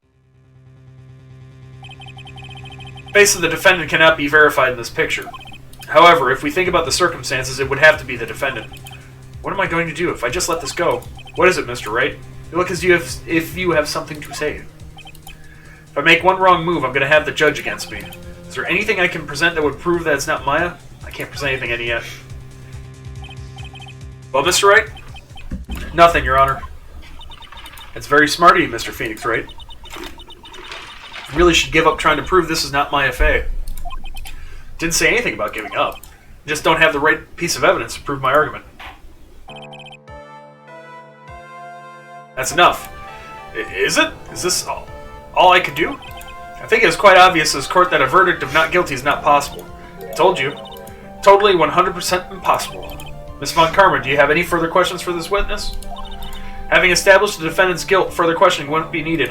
face of the defendant cannot be verified in this picture. However, if we think about the circumstances, it would have to be the defendant. What am I going to do if I just let this go? What is it, Mr. Wright? You look as if you have something to say. If I make one wrong move, I'm going to have the judge against me. Is there anything I can present that would prove that it's not Maya? I can't present anything any yet. Well, Mr. Wright? Nothing, Your Honor. It's very smart of you, Mr. Phoenix, Wright. You really should give up trying to prove this is not Maya Fey. Didn't say anything about giving up. Just don't have the right piece of evidence to prove my argument. That's enough. Is it? Is this all I could do? I think it is quite obvious to this court that a verdict of not guilty is not possible. I told you. Totally 100% impossible. Miss Von Karma, do you have any further questions for this witness? Having established the defendant's guilt, further questioning wouldn't be needed.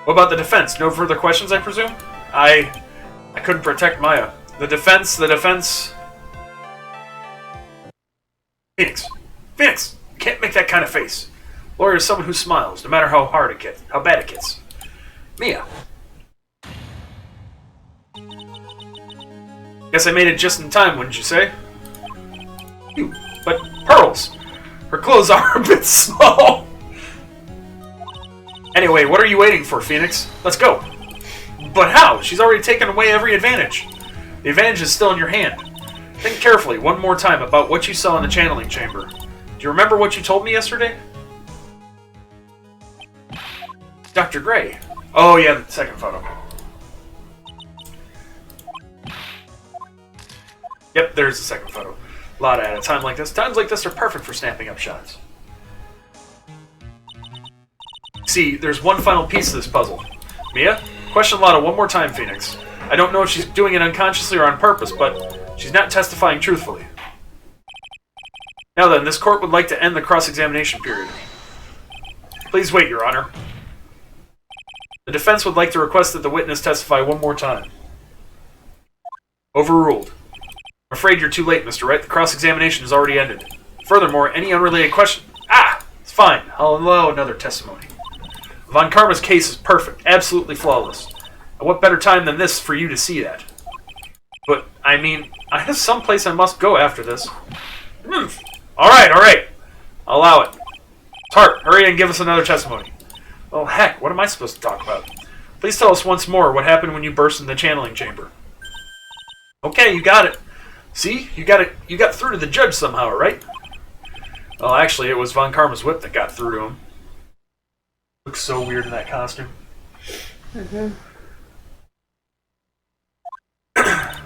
What about the defense? No further questions, I presume? I couldn't protect Maya. The defense... Phoenix. Phoenix! You can't make that kind of face. Lawyer is someone who smiles, no matter how hard it gets, how bad it gets. Mia. Guess I made it just in time, wouldn't you say? But pearls! Her clothes are a bit small. Anyway, what are you waiting for, Phoenix? Let's go. But how? She's already taken away every advantage. The advantage is still in your hand. Think carefully one more time about what you saw in the channeling chamber. Do you remember what you told me yesterday? Dr. Gray. Oh, yeah, the second photo. Yep, there's the second photo. A lot at a time like this. Times like this are perfect for snapping up shots. See, there's one final piece to this puzzle. Mia, question Lotta one more time, Phoenix. I don't know if she's doing it unconsciously or on purpose, but she's not testifying truthfully. Now then, this court would like to end the cross-examination period. Please wait, Your Honor. The defense would like to request that the witness testify one more time. Overruled. I'm afraid you're too late, Mr. Wright. The cross-examination has already ended. Furthermore, any unrelated question... Ah! It's fine. I'll allow another testimony. Von Karma's case is perfect. Absolutely flawless. And what better time than this for you to see that? But, I mean, I have some place I must go after this. Alright. I'll allow it. Tart, hurry and give us another testimony. Well, heck, what am I supposed to talk about? Please tell us once more what happened when you burst in the channeling chamber. Okay, you got it. See? You got through to the judge somehow, right? Well, actually, it was Von Karma's whip that got through to him. Looks so weird in that costume.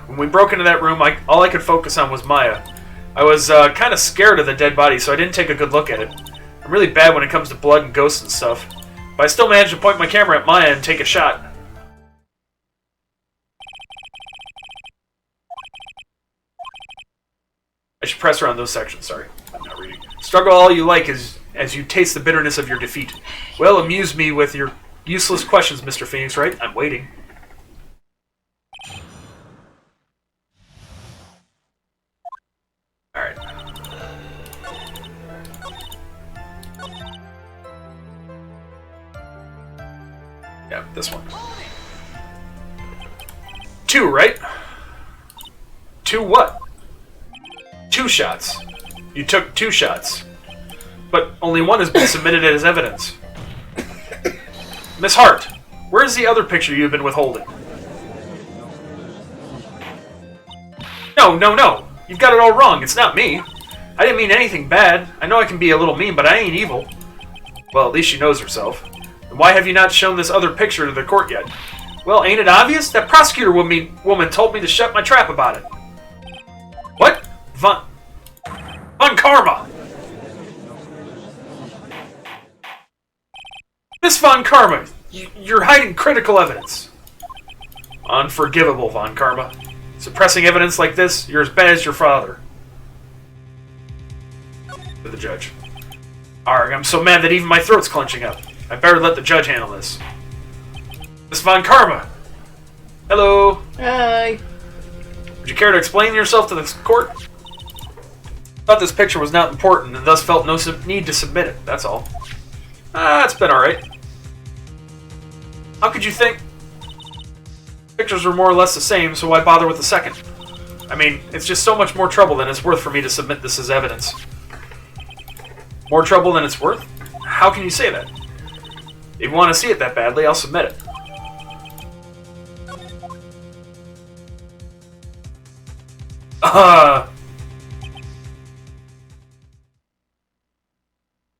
When we broke into that room, all I could focus on was Maya. I was kind of scared of the dead body, so I didn't take a good look at it. I'm really bad when it comes to blood and ghosts and stuff. But I still managed to point my camera at Maya and take a shot. I should press around those sections, sorry. I'm not reading. Struggle all you like as you taste the bitterness of your defeat. Well, amuse me with your useless questions, Mr. Phoenix, right? I'm waiting. Alright. Yeah, this one. 2, right? 2 what? 2 shots. You took 2 shots. But only one has been submitted as evidence. Miss Hart, where's the other picture you've been withholding? No. You've got it all wrong. It's not me. I didn't mean anything bad. I know I can be a little mean, but I ain't evil. Well, at least she knows herself. And why have you not shown this other picture to the court yet? Well, ain't it obvious? That prosecutor woman told me to shut my trap about it. What? Von Karma! Miss Von Karma, you're hiding critical evidence. Unforgivable, Von Karma. Suppressing evidence like this, you're as bad as your father. To the judge. Arg, I'm so mad that even my throat's clenching up. I better let the judge handle this. Miss Von Karma! Hello! Hi! Would you care to explain yourself to the court? Thought this picture was not important and thus felt no need to submit it, that's all. It's been alright. How could you think? Pictures were more or less the same, so why bother with the second? I mean, it's just so much more trouble than it's worth for me to submit this as evidence. More trouble than it's worth? How can you say that? If you want to see it that badly, I'll submit it.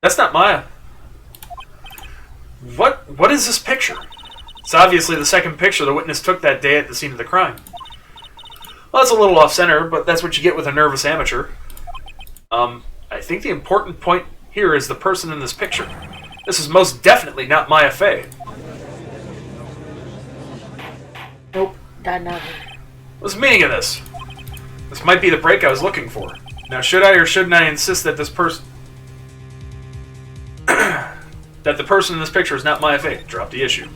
That's not Maya. What is this picture? It's obviously the second picture the witness took that day at the scene of the crime. Well, that's a little off-center, but that's what you get with a nervous amateur. I think the important point here is the person in this picture. This is most definitely not Maya Fey. Nope, not her. What's the meaning of this? This might be the break I was looking for. Now, should I or shouldn't I insist that this person... that the person in this picture is not Maya Fey? Drop the issue.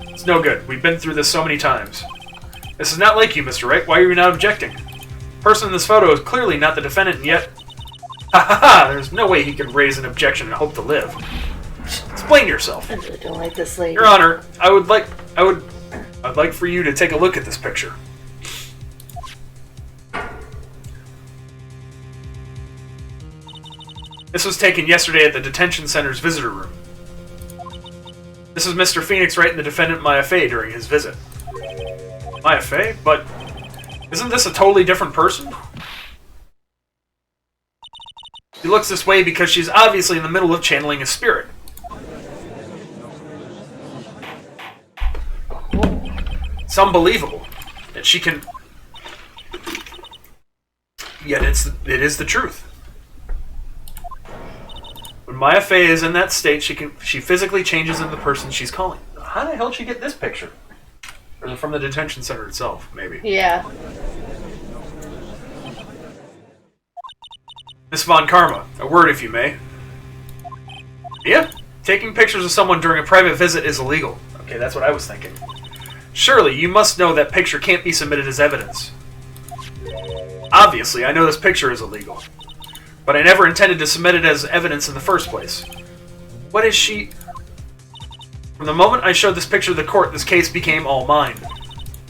It's no good. We've been through this so many times. This is not like you, Mr. Wright. Why are you not objecting? The person in this photo is clearly not the defendant, and yet... Ha ha ha! There's no way he could raise an objection and hope to live. Explain yourself. I really don't like this lady. Your Honor, I'd like for you to take a look at this picture. This was taken yesterday at the detention center's visitor room. This is Mr. Phoenix Wright and the defendant Maya Fey during his visit. Maya Fey? But isn't this a totally different person? She looks this way because she's obviously in the middle of channeling a spirit. It's unbelievable that she can... Yet it is the truth. When Maya Fey is in that state, she physically changes into the person she's calling. How the hell did she get this picture? Or is it from the detention center itself, maybe? Yeah. Miss Von Karma, a word if you may. Yeah, taking pictures of someone during a private visit is illegal. Okay, that's what I was thinking. Surely, you must know that picture can't be submitted as evidence. Obviously, I know this picture is illegal. But I never intended to submit it as evidence in the first place. What is she... From the moment I showed this picture to the court, this case became all mine.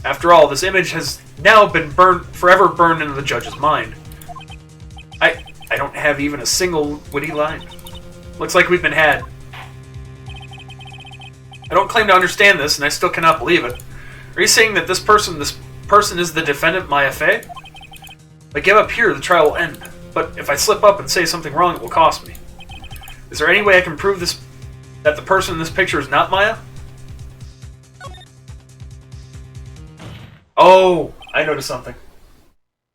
After all, this image has now been forever burned into the judge's mind. I don't have even a single witty line. Looks like we've been had. I don't claim to understand this, and I still cannot believe it. Are you saying that this person is the defendant, Maya Fey? If I give up here, the trial will end. But if I slip up and say something wrong, it will cost me. Is there any way I can prove that the person in this picture is not Maya? Oh, I noticed something.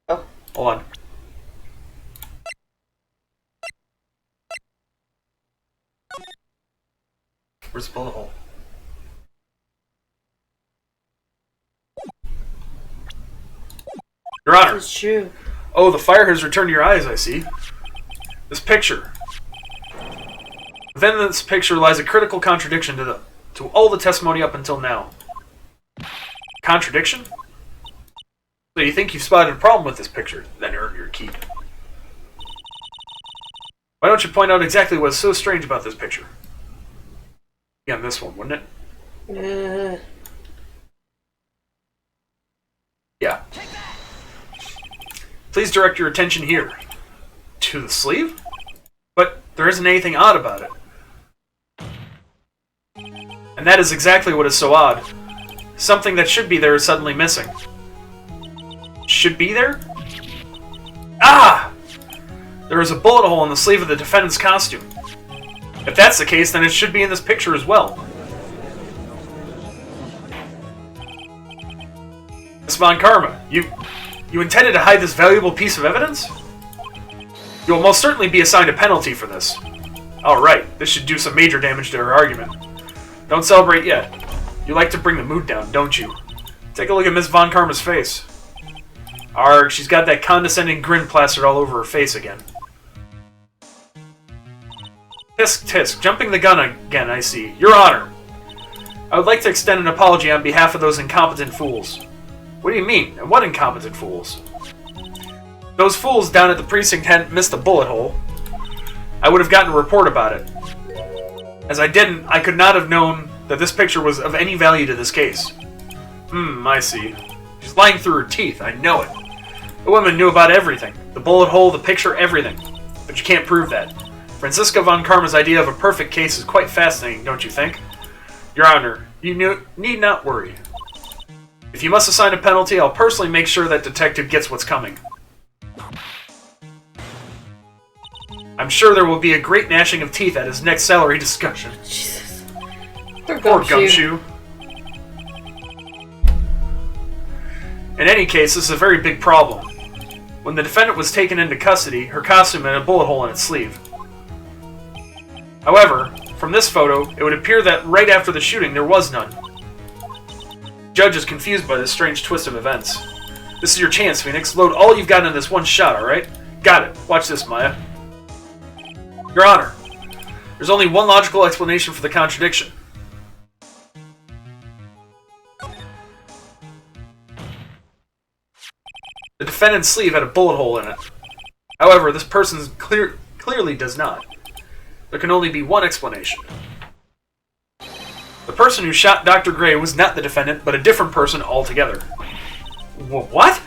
Oh. Hold on. Where's the bullet hole? Your Honor. That's true. Oh, the fire has returned to your eyes, I see. This picture. Within this picture lies a critical contradiction to all the testimony up until now. Contradiction? So you think you've spotted a problem with this picture, then earn your keep. Why don't you point out exactly what's so strange about this picture? Yeah, on this one, wouldn't it? Yeah. Please direct your attention here. To the sleeve? But there isn't anything odd about it. And that is exactly what is so odd. Something that should be there is suddenly missing. Should be there? Ah! There is a bullet hole in the sleeve of the defendant's costume. If that's the case, then it should be in this picture as well. Miss Von Karma, you intended to hide this valuable piece of evidence? You will most certainly be assigned a penalty for this. Alright, this should do some major damage to her argument. Don't celebrate yet. You like to bring the mood down, don't you? Take a look at Miss Von Karma's face. Arg, she's got that condescending grin plastered all over her face again. Tisk, tisk, jumping the gun again, I see. Your Honor! I would like to extend an apology on behalf of those incompetent fools. What do you mean? And what incompetent fools? Those fools down at the precinct hadn't missed a bullet hole. I would have gotten a report about it. As I didn't, I could not have known that this picture was of any value to this case. I see. She's lying through her teeth, I know it. The woman knew about everything. The bullet hole, the picture, everything. But you can't prove that. Franziska Von Karma's idea of a perfect case is quite fascinating, don't you think? Your Honor, you need not worry. If you must assign a penalty, I'll personally make sure that detective gets what's coming. I'm sure there will be a great gnashing of teeth at his next salary discussion. Jesus. Poor Gumshoe. In any case, this is a very big problem. When the defendant was taken into custody, her costume had a bullet hole in its sleeve. However, from this photo, it would appear that right after the shooting, there was none. The judge is confused by this strange twist of events. This is your chance, Phoenix. Load all you've got in this one shot, alright? Got it. Watch this, Maya. Your Honor, there's only one logical explanation for the contradiction. The defendant's sleeve had a bullet hole in it. However, this person's clearly does not. There can only be one explanation. The person who shot Dr. Gray was not the defendant, but a different person altogether. What?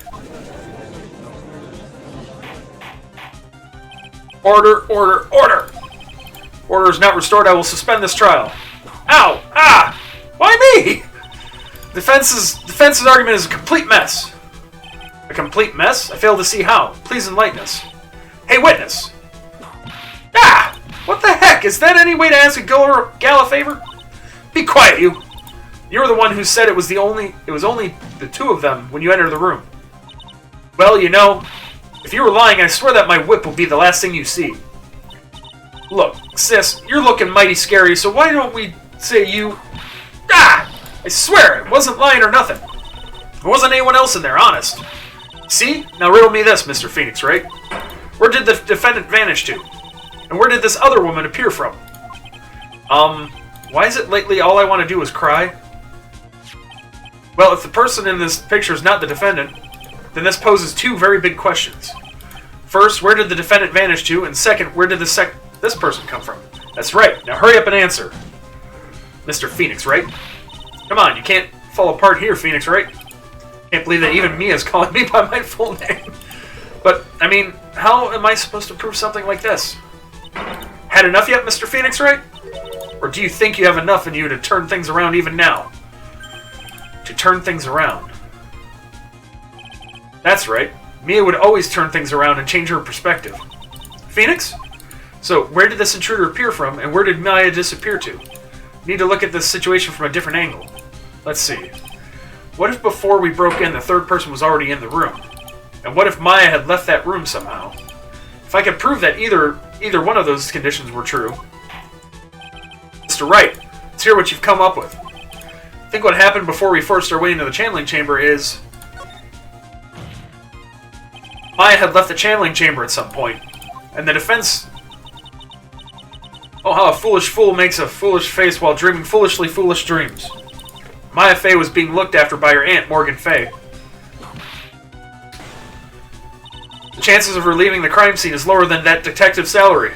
Order, order, order! Order is not restored, I will suspend this trial. Ow! Ah! Why me? Defense's argument is a complete mess. A complete mess? I fail to see how. Please enlighten us. Hey, witness! Ah! What the heck? Is that any way to ask a gal a favor? Be quiet, you! You were the one who said it was only the two of them when you entered the room. Well, you know, if you were lying, I swear that my whip will be the last thing you see. Look, sis, you're looking mighty scary, so why don't we say you... Ah! I swear, it wasn't lying or nothing. There wasn't anyone else in there, honest. See? Now riddle me this, Mr. Phoenix, right? Where did the defendant vanish to? And where did this other woman appear from? Why is it lately all I want to do is cry? Well, if the person in this picture is not the defendant, then this poses two very big questions. First, where did the defendant vanish to? And second, where did this person come from? That's right. Now hurry up and answer. Mr. Phoenix, right? Come on, you can't fall apart here, Phoenix, right? Can't believe that even Mia's calling me by my full name. But, I mean, how am I supposed to prove something like this? Had enough yet, Mr. Phoenix, right? Or do you think you have enough in you to turn things around even now? To turn things around. That's right. Mia would always turn things around and change her perspective. Phoenix? So, where did this intruder appear from, and where did Maya disappear to? Need to look at this situation from a different angle. Let's see. What if before we broke in, the third person was already in the room? And what if Maya had left that room somehow? If I could prove that either one of those conditions were true... Mr. Wright, let's hear what you've come up with. I think what happened before we forced our way into the channeling chamber is... Maya had left the channeling chamber at some point, and the defense... Oh, how a foolish fool makes a foolish face while dreaming foolishly foolish dreams. Maya Fey was being looked after by her aunt, Morgan Fey. The chances of her leaving the crime scene is lower than that detective's salary.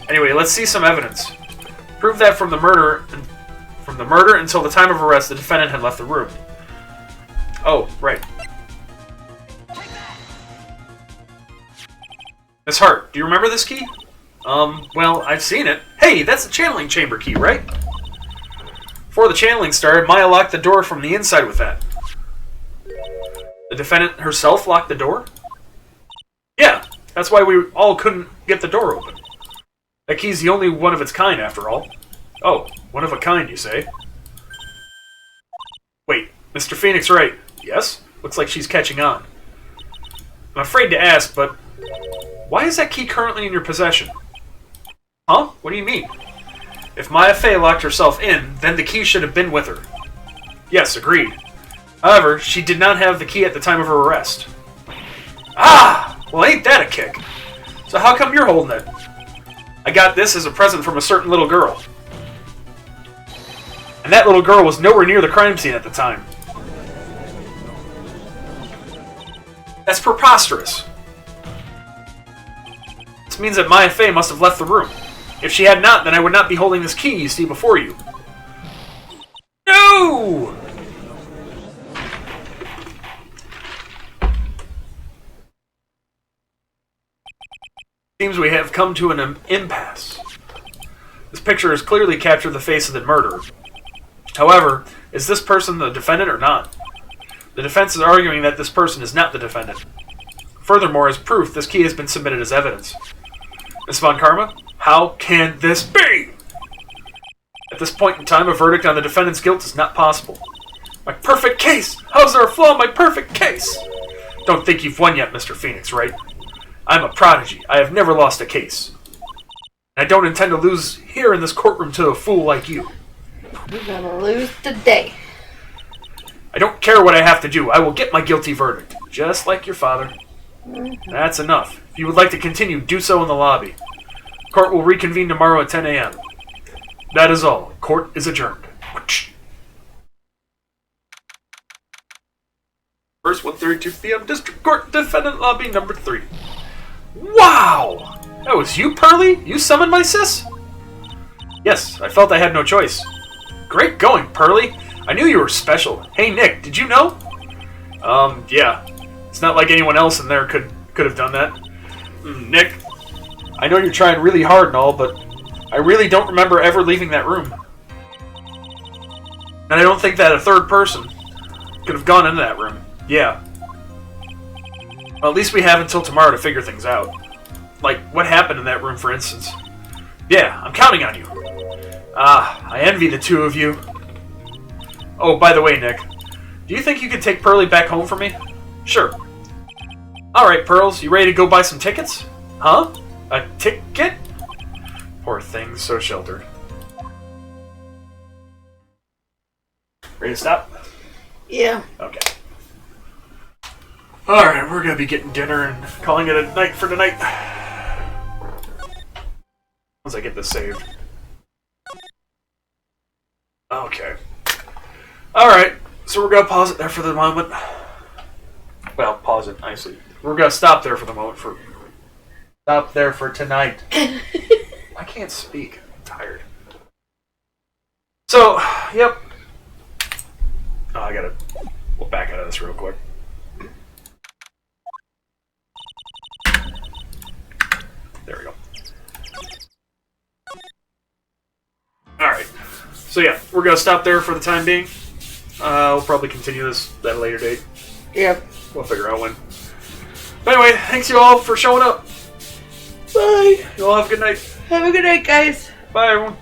Anyway, let's see some evidence. Prove that from the murder until the time of arrest, the defendant had left the room. Oh, right. Miss Hart, do you remember this key? Well, I've seen it. Hey, that's the channeling chamber key, right? Before the channeling started, Maya locked the door from the inside with that. The defendant herself locked the door? Yeah, that's why we all couldn't get the door open. That key's the only one of its kind, after all. Oh, one of a kind, you say? Wait, Mr. Phoenix, right? Yes? Looks like she's catching on. I'm afraid to ask, but why is that key currently in your possession? Huh? What do you mean? If Maya Fey locked herself in, then the key should have been with her. Yes, agreed. However, she did not have the key at the time of her arrest. Ah! Well, ain't that a kick? So how come you're holding it? I got this as a present from a certain little girl. And that little girl was nowhere near the crime scene at the time. That's preposterous. This means that Maya Fey must have left the room. If she had not, then I would not be holding this key you see before you. No! Seems we have come to an impasse. This picture has clearly captured the face of the murderer. However, is this person the defendant or not? The defense is arguing that this person is not the defendant. Furthermore, as proof, this key has been submitted as evidence. Ms. Von Karma, how can this be? At this point in time, a verdict on the defendant's guilt is not possible. My perfect case! How's there a flaw in my perfect case? Don't think you've won yet, Mr. Phoenix, right? I'm a prodigy. I have never lost a case. I don't intend to lose here in this courtroom to a fool like you. You're gonna lose today. I don't care what I have to do. I will get my guilty verdict. Just like your father. That's enough. If you would like to continue, do so in the lobby. Court will reconvene tomorrow at 10 a.m. That is all. Court is adjourned. First 1:32 p.m. District Court, Defendant Lobby number 3. Wow! That was you, Pearly? You summoned my sis? Yes, I felt I had no choice. Great going, Pearly. I knew you were special. Hey, Nick, did you know? Yeah. It's not like anyone else in there could have done that. Nick, I know you're trying really hard and all, but I really don't remember ever leaving that room. And I don't think that a third person could have gone into that room. Yeah. Well, at least we have until tomorrow to figure things out. Like, what happened in that room, for instance. Yeah, I'm counting on you. I envy the two of you. Oh, by the way, Nick, do you think you could take Pearly back home for me? Sure. Alright, Pearls, you ready to go buy some tickets? Huh? A ticket? Poor thing, so sheltered. Ready to stop? Yeah. Okay. Alright, we're gonna be getting dinner and calling it a night for tonight. Once I get this saved. Okay. Alright, so we're gonna pause it there for the moment. Well, pause it nicely. We're gonna stop there for the moment for... Stop there for tonight. I can't speak. I'm tired. So, yep. Oh, I gotta... We'll back out of this real quick. There we go. Alright. So yeah, we're gonna stop there for the time being. We'll probably continue this at a later date. Yep. We'll figure out when. But anyway, thanks you all for showing up. Bye. You all have a good night. Have a good night, guys. Bye, everyone.